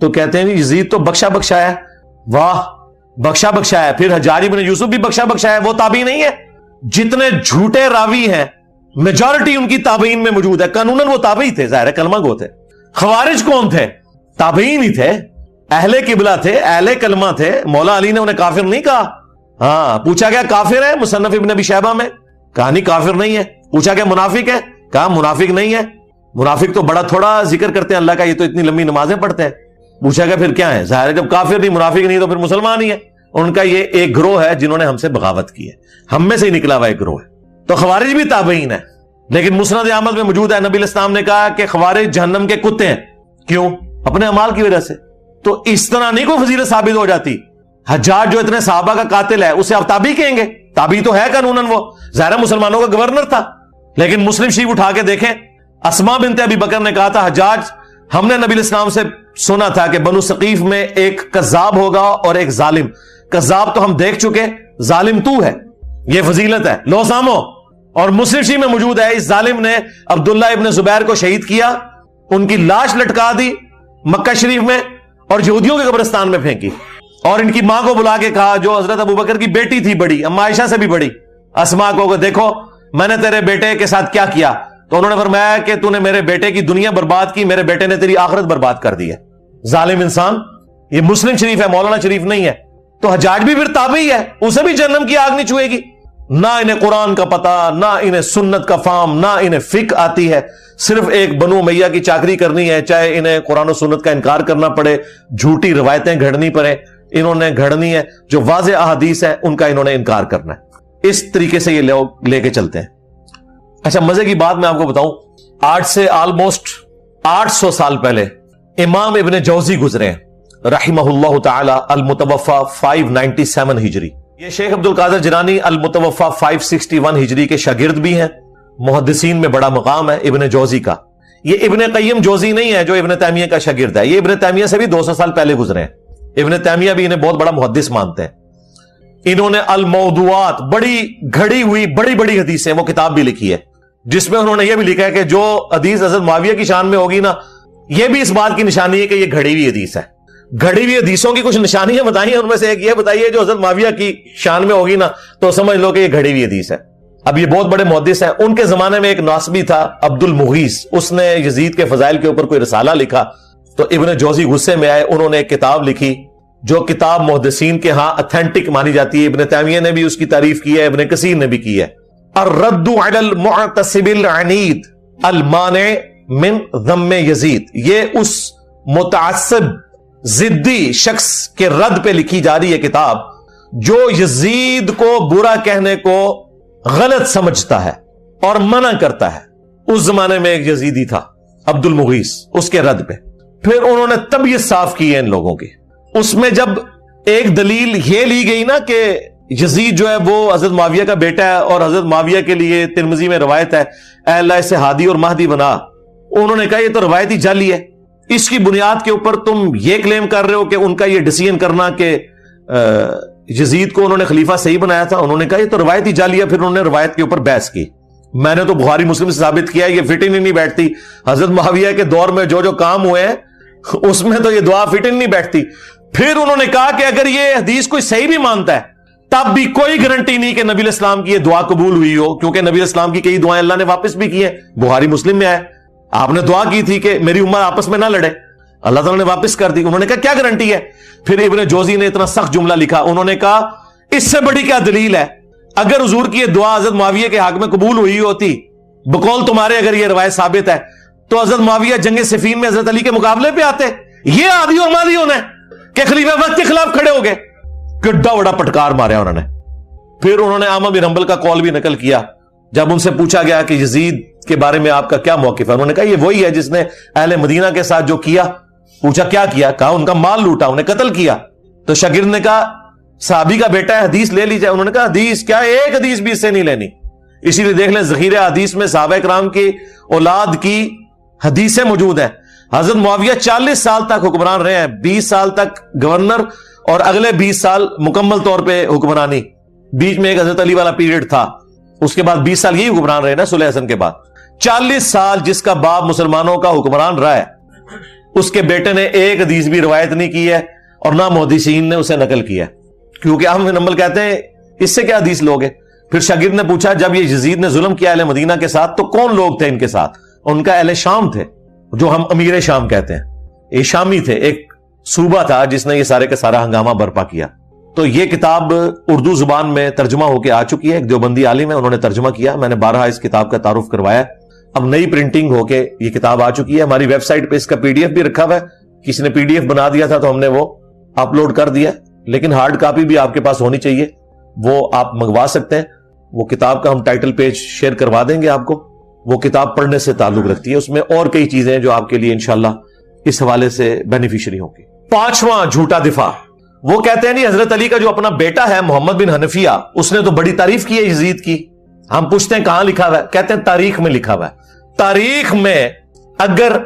تو کہتے ہیں یزید تو بخشا بخشا ہے. واہ بخشا بخشا ہے. پھر حجاج ابن یوسف بھی بخشا بخشا ہے, وہ تابعی نہیں ہے. جتنے جھوٹے راوی ہیں میجورٹی ان کی تابعین میں موجود ہے. قانوناً وہ تابعی تھے, ظاہر ہے کلمہ گو تھے. خوارج کون تھے؟ تابعین ہی تھے, اہل قبلہ تھے, اہل کلمہ تھے. مولا علی نے انہیں کافر نہیں کہا. ہاں پوچھا گیا کافر ہے مصنف ابن ابی شیبہ میں, کہا نہیں کافر نہیں ہے. پوچھا گیا منافق ہے, کہا منافق نہیں ہے. منافق تو بڑا تھوڑا ذکر کرتے ہیں اللہ کا, یہ تو اتنی لمبی نمازیں پڑھتے ہیں. پوچھا گیا پھر کیا ہے؟ ظاہر ہے جب کافر نہیں منافق نہیں تو پھر مسلمان ہی ہے. ان کا یہ ایک گروہ ہے جنہوں نے ہم سے بغاوت کی ہے, ہم میں سے ہی نکلا ہوا ایک گروہ ہے. تو خوارج بھی تابعین ہے, لیکن مسند احمد میں موجود ہے نبی الاسلام نے کہا کہ خوارج جہنم کے کتے ہیں. کیوں؟ اپنے اعمال کی وجہ سے. تو اس طرح نہیں کوئی فضیلت ثابت ہو جاتی. حجاج جو اتنے صحابہ کا قاتل ہے اسے آپ تابعی کہیں گے؟ تابعی تو ہے قانوناً, وہ ظاہر مسلمانوں کا گورنر تھا. لیکن مسلم شریف اٹھا کے دیکھیں, اسما بنت ابی بکر نے کہا تھا حجاج ہم نے نبی الاسلام سے سنا تھا کہ بنو ثقیف میں ایک کذاب ہوگا اور ایک ظالم. کذاب تو ہم دیکھ چکے, ظالم تو ہے, یہ فضیلت ہے, لو سامو. اور مسلم شریف میں موجود ہے اس ظالم نے عبداللہ ابن زبیر کو شہید کیا, ان کی لاش لٹکا دی مکہ شریف میں اور یہودیوں کے قبرستان میں پھینکی, اور ان کی ماں کو بلا کے کہا جو حضرت ابوبکر کی بیٹی تھی بڑی, اما عائشہ سے بھی بڑی, اسما کو, کہ دیکھو میں نے تیرے بیٹے کے ساتھ کیا کیا. تو انہوں نے فرمایا کہ تو نے میرے بیٹے کی دنیا برباد کی, میرے بیٹے نے تیری آخرت برباد کر دی ہے. ظالم انسان. یہ مسلم شریف ہے, مولانا شریف نہیں ہے. تو حجاج بھی پھر تابعی ہے, اسے بھی جہنم کی آگ نہیں چھوئے گی. نہ انہیں قرآن کا پتہ, نہ انہیں سنت کا فہم, نہ انہیں فقہ آتی ہے. صرف ایک بنو امیہ کی چاکری کرنی ہے, چاہے انہیں قرآن و سنت کا انکار کرنا پڑے, جھوٹی روایتیں گھڑنی پڑے, انہوں نے گھڑنی ہے. جو واضح احادیث ہے ان کا انہوں نے انکار کرنا ہے. اس طریقے سے یہ لوگ لے کے چلتے ہیں. اچھا مزے کی بات میں آپ کو بتاؤں, آج سے آلموسٹ 800 سال پہلے امام ابن جوزی گزرے ہیں رحمہ اللہ تعالی, المتوفى 597 ہجری. یہ شیخ عبد القادر جیلانی المتوفى 561 ہجری کے شاگرد بھی ہیں. محدثین میں بڑا مقام ہے ابن جوزی کا. یہ ابن قیم جوزی نہیں ہے جو ابن تیمیہ کا شاگرد ہے, یہ ابن تیمیہ سے بھی 200 سال پہلے گزرے ہیں. ابن تیمیہ بھی انہیں بہت بڑا محدث مانتے ہیں. انہوں نے الموضوعات, بڑی گھڑی ہوئی بڑی بڑی حدیثیں, وہ کتاب بھی لکھی ہے جس میں انہوں نے یہ بھی لکھا ہے کہ جو حدیث حضرت معاویہ کی شان میں ہوگی نا, یہ بھی اس بات کی نشانی ہے کہ یہ گھڑی ہوئی حدیث ہے. گھڑی ہوئی حدیثوں کی کچھ نشانیاں بتائیں, ان میں سے ایک یہ بتائیے جو حضرت معاویہ کی شان میں ہوگی نا تو سمجھ لو کہ یہ گھڑی ہوئی حدیث ہے. اب یہ بہت بڑے محدث ہیں. ان کے زمانے میں ایک ناسبی تھا عبد المغیث, اس نے یزید کے فضائل کے اوپر کوئی رسالہ لکھا. تو ابن جوزی غصے میں آئے, انہوں نے ایک کتاب لکھی جو کتاب محدثین کے ہاں اتھینٹک مانی جاتی ہے. ابن تیمیہ نے بھی اس کی تعریف کی ہے, ابن کثیر نے بھی کی ہے. الرد علی المعتصب العنید المانع من ذم یزید. یہ اس متعصب ضدی شخص کے رد پہ لکھی جا رہی ہے کتاب جو یزید کو برا کہنے کو غلط سمجھتا ہے اور منع کرتا ہے. اس زمانے میں ایک یزیدی تھا عبد المغیث, اس کے رد پہ پھر انہوں نے طبیعت صاف کی ہے ان لوگوں کی. اس میں جب ایک دلیل یہ لی گئی نا کہ یزید جو ہے وہ حضرت معاویہ کا بیٹا ہے اور حضرت معاویہ کے لیے ترمذی میں روایت ہے اے اللہ اسے ہادی اور مہدی بنا, انہوں نے کہا یہ تو روایتی جعلی ہے, اس کی بنیاد کے اوپر تم یہ کلیم کر رہے ہو کہ ان کا یہ ڈیسیژن کرنا کہ یزید کو انہوں نے خلیفہ صحیح بنایا تھا. انہوں نے کہا یہ تو روایتی جعلی ہے. پھر انہوں نے روایت کے اوپر بحث کی. میں نے تو بخاری مسلم سے ثابت کیا یہ فٹ نہیں بیٹھتی. حضرت معاویہ کے دور میں جو جو کام ہوئے ہیں اس میں تو یہ دعا فٹ نہیں بیٹھتی. پھر انہوں نے کہا کہ اگر یہ حدیث کوئی صحیح بھی مانتا ہے تب بھی کوئی گارنٹی نہیں کہ نبی الاسلام کی یہ دعا قبول ہوئی ہو, کیونکہ نبی الاسلام کی کئی دعائیں اللہ نے واپس بھی کی ہیں. بخاری مسلم میں آئے آپ نے دعا کی تھی کہ میری امت آپس میں نہ لڑے, اللہ تعالیٰ نے واپس کر دی. انہوں نے کہا کیا گارنٹی ہے. پھر ابن جوزی نے اتنا سخت جملہ لکھا, انہوں نے کہا اس سے بڑی کیا دلیل ہے, اگر حضور کی یہ دعا حضرت معاویہ کے حق میں قبول ہوئی ہوتی بقول تمہارے, اگر یہ روایت ثابت ہے تو حضرت معاویہ جنگ صفین میں حضرت علی کے مقابلے پہ آتے. یہ آدھی اور مادی ہونا ہے کہ خلیفہ وقت کے خلاف کھڑے ہو گئے. کڈا بڑا پٹکار مارا انہوں نے. پھر انہوں نے احمد بن حنبل کا قول بھی نقل کیا. جب ان سے پوچھا گیا کہ یزید کے بارے میں آپ کا کیا موقف ہے, انہوں نے کہا یہ وہی ہے جس نے اہل مدینہ کے ساتھ جو کیا. پوچھا کیا کیا, کہا ان کا مال لوٹا, انہیں قتل کیا. تو شاگرد نے کہا صحابی کا بیٹا ہے حدیث لے لیجئے. انہوں نے کہا حدیث کیا, ایک حدیث بھی اس سے نہیں لینی. اسی لیے دیکھ لیں ذخیرہ حدیث میں صحابہ کرام کی اولاد کی حدیثیں موجود ہیں. حضرت معاویہ 40 سال تک حکمران رہے ہیں, 20 سال تک گورنر اور اگلے 20 سال مکمل طور پہ حکمرانی. بیچ میں ایک حضرت علی والا پیریڈ تھا, اس کے بعد 20 سال یہی حکمران رہے نا صلح حسن کے بعد. 40 سال جس کا باپ مسلمانوں کا حکمران رہا ہے اس کے بیٹے نے ایک حدیث بھی روایت نہیں کی ہے اور نہ محدثین نے اسے نقل کیا ہے، کیونکہ احمد بن حنبل کہتے ہیں اس سے کیا حدیث لوگے؟ پھر شاگرد نے پوچھا جب یہ یزید نے ظلم کیا اہل مدینہ کے ساتھ تو کون لوگ تھے ان کے ساتھ؟ ان کا اہل شام تھے، جو ہم امیر شام کہتے ہیں، یہ شامی تھے، ایک صوبہ تھا جس نے یہ سارے کا سارا ہنگامہ برپا کیا۔ تو یہ کتاب اردو زبان میں ترجمہ ہو کے آ چکی ہے، ایک دیوبندی عالم ہے، انہوں نے ترجمہ کیا، میں نے بارہا اس کتاب کا تعارف کروایا۔ اب نئی پرنٹنگ ہو کے یہ کتاب آ چکی ہے، ہماری ویب سائٹ پہ اس کا پی ڈی ایف بھی رکھا ہوا ہے، کسی نے پی ڈی ایف بنا دیا تھا تو ہم نے وہ اپلوڈ کر دیا، لیکن ہارڈ کاپی بھی آپ کے پاس ہونی چاہیے، وہ آپ منگوا سکتے ہیں۔ وہ کتاب کا ہم ٹائٹل پیج شیئر کروا دیں گے آپ کو، وہ کتاب پڑھنے سے تعلق رکھتی ہے، اس میں اور کئی چیزیں ہیں جو آپ کے لیے انشاءاللہ اس حوالے سے بینیفیشری ہوں گی۔ پانچواں جھوٹا دفاع، وہ کہتے ہیں نہیں حضرت علی کا جو اپنا بیٹا ہے محمد بن حنفیہ، اس نے تو بڑی تعریف کی ہے یزید کی۔ ہم پوچھتے ہیں کہاں لکھا ہوا ہے؟ کہتے ہیں تاریخ میں لکھا ہوا ہے۔ تاریخ میں اگر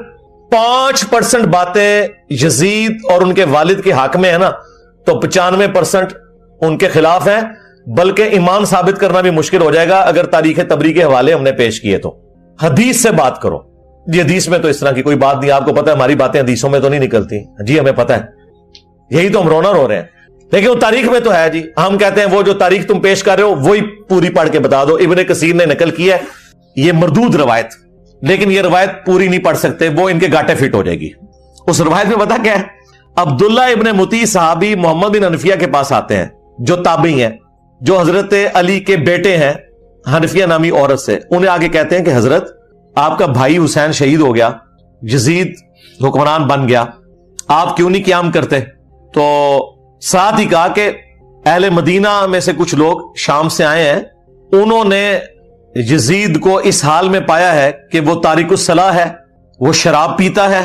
5% باتیں یزید اور ان کے والد کے حق میں ہے نا تو 95% ان کے خلاف ہیں، بلکہ ایمان ثابت کرنا بھی مشکل ہو جائے گا اگر تاریخ تبری کے حوالے ہم نے پیش کیے تو۔ حدیث سے بات کرو جی، حدیث میں تو اس طرح کی کوئی بات نہیں، آپ کو پتہ ہے ہماری باتیں حدیثوں میں تو نہیں نکلتی جی، ہمیں پتہ ہے، یہی تو ہم رونا رو رہے ہیں، لیکن وہ تاریخ میں تو ہے جی۔ ہم کہتے ہیں وہ جو تاریخ تم پیش کر رہے ہو وہی پوری پڑھ کے بتا دو، ابن کثیر نے نقل کی ہے، یہ مردود روایت، لیکن یہ روایت پوری نہیں پڑھ سکتے، وہ ان کے گاٹے فٹ ہو جائے گی۔ اس روایت میں پتہ کیا ہے؟ عبداللہ ابن مطیع صحابی محمد بن حنفیہ کے پاس آتے ہیں جو تابعی ہیں، جو حضرت علی کے بیٹے ہیں حنفیہ نامی عورت سے، انہیں آگے کہتے ہیں کہ حضرت آپ کا بھائی حسین شہید ہو گیا، یزید حکمران بن گیا، آپ کیوں نہیں قیام کرتے؟ تو ساتھ ہی کہا کہ اہل مدینہ میں سے کچھ لوگ شام سے آئے ہیں، انہوں نے یزید کو اس حال میں پایا ہے کہ وہ تارک الصلاح ہے، وہ شراب پیتا ہے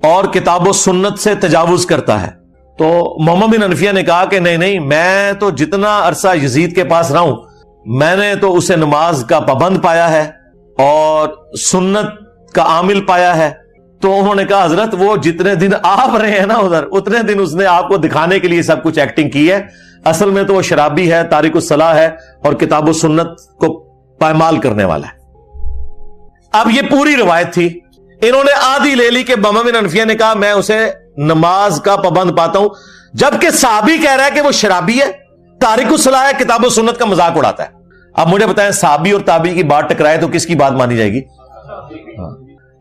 اور کتاب و سنت سے تجاوز کرتا ہے۔ تو محمد بن حنفیہ نے کہا کہ نہیں، میں تو جتنا عرصہ یزید کے پاس رہا ہوں میں نے تو اسے نماز کا پابند پایا ہے اور سنت کا عامل پایا ہے۔ تو انہوں نے کہا حضرت وہ جتنے دن آپ رہے ہیں نا ادھر، اتنے دن اس نے آپ کو دکھانے کے لیے سب کچھ ایکٹنگ کی ہے، اصل میں تو وہ شرابی ہے، تارک الصلاح ہے اور کتاب و سنت کو پائمال کرنے والا ہے۔ اب یہ پوری روایت تھی، انہوں نے آدھی لے لی کہ محمد بن حنفیہ نے کہا میں اسے نماز کا پابند پاتا ہوں، جبکہ صحابی کہہ رہا ہے کہ وہ شرابی ہے، تارک الصلاح ہے، کتاب و سنت کا مذاق اڑاتا ہے۔ اب مجھے بتائیں صحابی اور تابعی کی بات ٹکرائے تو کس کی بات مانی جائے گی؟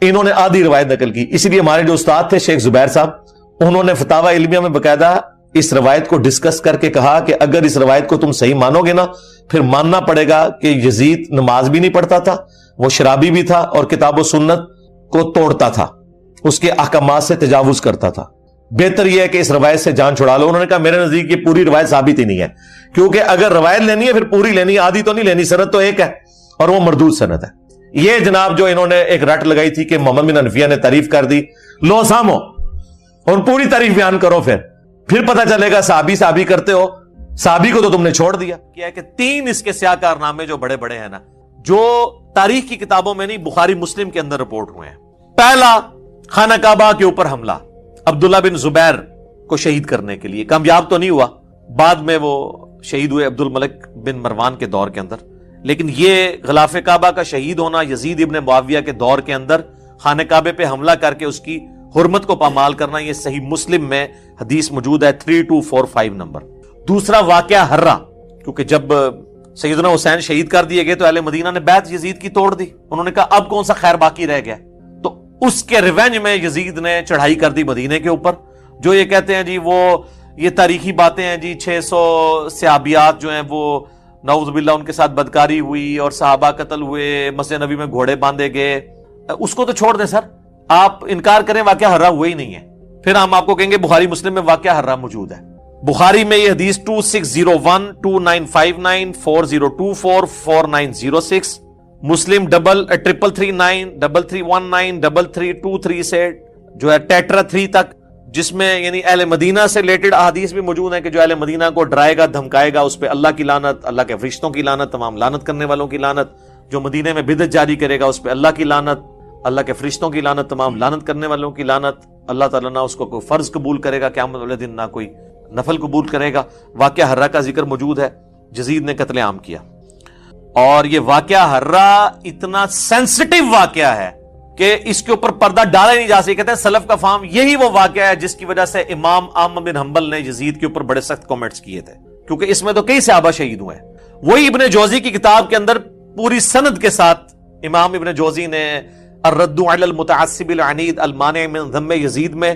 انہوں نے آدھی روایت نقل کی، اسی لیے ہمارے جو استاد تھے شیخ زبیر صاحب، انہوں نے فتاوی علمیہ میں باقاعدہ اس روایت کو ڈسکس کر کے کہا کہ اگر اس روایت کو تم صحیح مانو گے نا پھر ماننا پڑے گا کہ یزید نماز بھی نہیں پڑھتا تھا، وہ شرابی بھی تھا اور کتاب و سنت کو توڑتا تھا، اس کے احکامات سے تجاوز کرتا تھا، بہتر یہ ہے کہ اس روایت سے جان چھڑا لو۔ انہوں نے کہا میرے نزدیک یہ پوری روایت ثابت ہی نہیں ہے، کیونکہ اگر روایت لینی ہے پھر پوری لینی ہے، آدھی تو نہیں لینی، سند تو ایک ہے اور وہ مردود سند ہے۔ یہ جناب جو انہوں نے ایک رٹ لگائی تھی کہ محمد بن حنفیہ نے تعریف کر دی، لو سامو اور پوری تعریف بیان کرو، پھر پتہ چلے گا صحابی کرتے ہو، صحابی کو تو تم نے چھوڑ دیا۔ کیا ہے کہ 3 اس کے سیاہ کارنامے جو بڑے بڑے ہیں نا، جو تاریخ کی کتابوں میں نہیں بخاری مسلم کے اندر رپورٹ ہوئے ہیں۔ پہلا، خانہ کعبہ کے اوپر حملہ، عبداللہ بن زبیر کو شہید کرنے کے لیے، کامیاب تو نہیں ہوا، بعد میں وہ شہید ہوئے عبد الملک بن مروان کے دور کے اندر، لیکن یہ غلاف کعبہ کا شہید ہونا یزید ابن معاویہ کے دور کے اندر خانہ کعبے پہ حملہ کر کے اس کی حرمت کو پامال کرنا، یہ صحیح مسلم میں حدیث موجود ہے 3245 نمبر۔ دوسرا واقعہ ہرہ، کیونکہ جب سیدنا حسین شہید کر دیے گئے تو اہل مدینہ نے بیعت یزید کی توڑ دی، انہوں نے کہا اب کون سا خیر باقی رہ گیا، تو اس کے ریونج میں یزید نے چڑھائی کر دی مدینے کے اوپر۔ جو یہ کہتے ہیں جی وہ یہ تاریخی باتیں ہیں جی، 600 صحابیات جو ہیں وہ نعوذ باللہ ان کے ساتھ بدکاری ہوئی اور صحابہ قتل ہوئے، مسجد نبی میں گھوڑے باندھے گئے، اس کو تو چھوڑ دیں سر، آپ انکار کریں واقعہ ہرہ ہوا ہی نہیں ہے، پھر ہم آپ کو کہیں گے بخاری مسلم میں واقعہ ہرہ موجود ہے۔ بخاری میں یہ حدیث 2601 2959 4024 4906، مسلم 3339 3319 3323 سے جو ہے ٹیٹرا 3 تک، جس میں یعنی اہل مدینہ سے ریلیٹڈ احادیث بھی موجود ہیں کہ جو اہل مدینہ کو ڈرائے گا دھمکائے گا اس پہ اللہ کی لعنت، اللہ کے فرشتوں کی لعنت، تمام لعنت کرنے والوں کی لعنت، جو مدینے میں بدعت جاری کرے گا اس پہ اللہ کی لعنت، اللہ کے فرشتوں کی لعنت، تمام لعنت کرنے والوں کی لعنت، اللہ تعالیٰ نہ اس کو کوئی فرض قبول کرے گا قیامت والے دن، نہ کوئی نفل قبول کرے گا۔ واقعہ ہرہ کا ذکر موجود ہے، یزید نے قتل عام کیا، اور یہ واقعہ ہرہ اتنا سینسٹیو واقعہ ہے کہ اس کے اوپر پردہ ڈالا نہیں جا سکتا. کہتے ہیں سلف کا فہم یہی وہ واقعہ ہے جس کی وجہ سے امام احمد بن حنبل نے یزید کے اوپر بڑے سخت کامنٹس کیے تھے, کیونکہ اس میں تو کئی صحابہ شہید ہوئے ہیں. وہی ابن جوزی کی کتاب کے اندر پوری سند کے ساتھ امام ابن جوزی نے الرد علی المتعصب العنید المانع من ذم یزید میں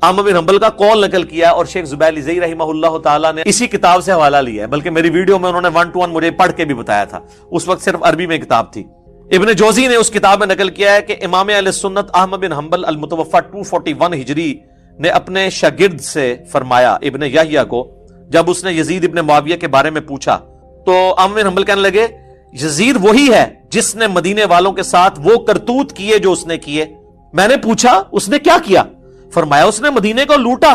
احمد بن حنبل کا قول نقل کیا, اور شیخ زبیر الزئی رحمہ اللہ تعالیٰ نے اسی کتاب سے حوالہ لیا ہے. بلکہ میری ویڈیو میں انہوں نے 1 to 1 مجھے پڑھ کے بھی بتایا تھا, اس وقت صرف عربی میں کتاب تھی. ابن جوزی نے اس کتاب میں نقل کیا ہے کہ امام اہل سنت احمد بن حنبل المتوفی 241 ہجری نے اپنے شاگرد سے فرمایا ابن یحییٰ کو, جب اس نے یزید ابن معاویہ کے بارے میں پوچھا تو احمد بن حنبل کہنے لگے یزید وہی ہے جس نے مدینے والوں کے ساتھ وہ کرتوت کیے جو اس نے کیے. میں نے پوچھا اس نے کیا کیا؟ فرمایا اس نے مدینے کو لوٹا.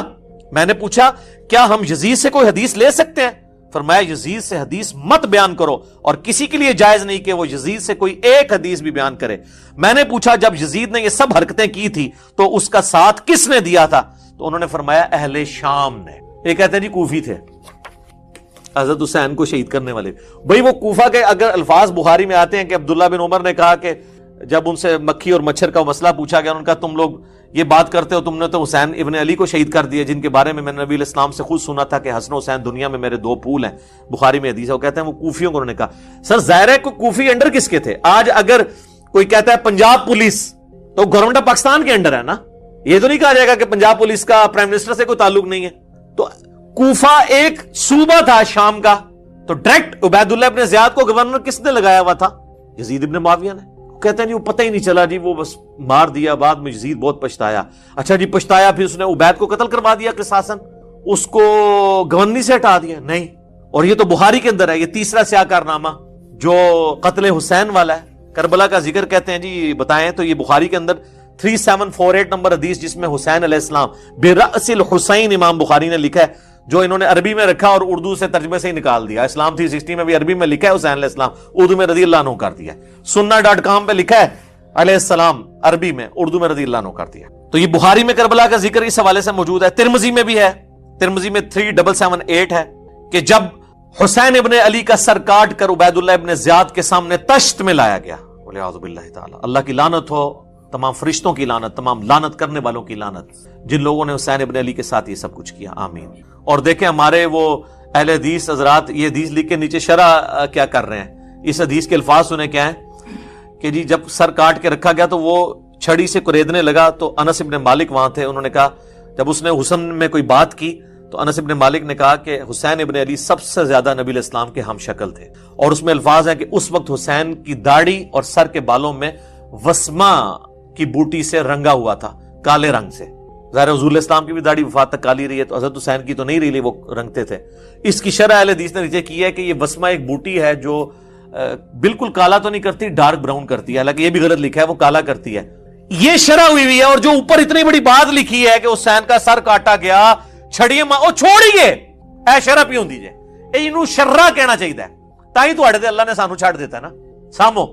میں نے پوچھا کیا ہم یزید سے کوئی حدیث لے سکتے ہیں؟ فرمایا یزید سے حدیث مت بیان کرو, اور کسی کے لیے جائز نہیں کہ وہ یزید سے کوئی ایک حدیث بھی بیان کرے. میں نے پوچھا جب یزید نے یہ سب حرکتیں کی تھی تو اس کا ساتھ کس نے دیا تھا؟ تو انہوں نے فرمایا اہل شام نے. یہ کہتے ہیں جی کوفی تھے, حضرت حسین کو شہید کرنے والے. بھئی وہ کوفہ کے اگر الفاظ بخاری میں آتے ہیں کہ عبداللہ بن عمر نے کہا کہ جب ان سے مکھی اور مچھر کا مسئلہ پوچھا گیا, انہوں نے کہا تم لوگ یہ بات کرتے ہو, تم نے تو حسین ابن علی کو شہید کر دیا جن کے بارے میں نے نبی علیہ السلام سے خود سنا تھا کہ حسن و حسین دنیا میں میرے 2 پھول ہیں. بخاری میں حدیث ہے. وہ کہتے ہیں وہ کوفیوں کو انہوں نے کہا. سر ظاہر ہے کوئی کوفی انڈر کس کے تھے؟ آج اگر کوئی کہتا ہے پنجاب پولیس تو گورنمنٹ آف پاکستان کے انڈر ہے نا, یہ تو نہیں کہا جائے گا کہ پنجاب پولیس کا پرائم منسٹر سے کوئی تعلق نہیں ہے. تو کوفہ ایک صوبہ تھا شام کا, تو ڈائریکٹ عبید اللہ ابن زیاد کو گورنر کس نے لگایا ہوا تھا؟ یزید ابن معاویہ نے. کہتے ہیں جی وہ پتہ ہی نہیں چلا جی, وہ بس مار دیا, بعد میں یزید بہت پچھتایا. اچھا جی پچھتایا, پھر اس نے عبید کو قتل کروا دیا قصاصاً, اس کو گورنری سے ہٹا دیا؟ نہیں. اور یہ تو بخاری کے اندر ہے, یہ تیسرا سیاہ کارنامہ جو قتل حسین والا ہے, کربلا کا ذکر کہتے ہیں جی بتائیں تو یہ بخاری کے اندر 3748 نمبر حدیث جس میں حسین علیہ السلام برأس الحسین امام بخاری نے لکھا ہے, جو انہوں نے عربی میں رکھا اور اردو سے ترجمے سے ہی نکال دیا. اسلام 360 میں بھی عربی میں لکھا ہے حسین علیہ السلام, اردو میں رضی اللہ عنہ کر دیا. sunna.com پہ لکھا ہے علیہ السلام عربی میں, اردو میں رضی اللہ عنہ کر دیا. تو یہ بخاری میں کربلا کا ذکر اس حوالے سے موجود ہے. ترمذی میں بھی ہے, ترمذی میں 3778 ہے کہ جب حسین ابن علی کا سر کاٹ کر عبید اللہ ابن زیاد کے سامنے تشت میں لایا گیا, والعیاذ باللہ تعالی, اللہ کی لعنت ہو, تمام فرشتوں کی لعنت, تمام لعنت کرنے والوں کی لعنت, جن لوگوں نے حسین ابن علی کے ساتھ یہ سب کچھ کیا, آمین. اور دیکھیں ہمارے وہ اہل حدیث حضرات یہ حدیث لکھ کے نیچے شرح کیا کر رہے ہیں. اس حدیث کے الفاظ سنیں کیا ہیں کہ جی جب سر کاٹ کے رکھا گیا تو وہ چھڑی سے کریدنے لگا, تو انس ابن مالک وہاں تھے. انہوں نے کہا جب اس نے حسن میں کوئی بات کی تو انس ابن مالک نے کہا کہ حسین ابن علی سب سے زیادہ نبی علیہ السلام کے ہم شکل تھے. اور اس میں الفاظ ہیں کہ اس وقت حسین کی داڑھی اور سر کے بالوں میں وسما کی بوٹی سے رنگا ہوا تھا, کالے رنگ سے. ظاہر حضور علیہ السلام کی بھی داڑھی وفات تک کالی رہی ہے, تو حضرت حسین کی تو نہیں رہی, وہ رنگتے تھے. اس کی شرح اہل حدیث نے نیچے کی ہے کہ یہ وسما ایک بوٹی ہے جو بالکل کالا تو نہیں کرتی, ڈارک براؤن کرتی ہے. حالانکہ یہ بھی غلط لکھا ہے, وہ کالا کرتی ہے. یہ شرح ہوئی ہے. اور جو اوپر اتنی بڑی بات لکھی ہے کہ حسین کا سر کاٹا گیا چھڑیے او چھوڑیے, اے شرح پیوں دیجئے, اینو شرح کہنا چاہیے تاہی تو اڑے اللہ نے سانو چھاڑ دیتا ہے نا. سامو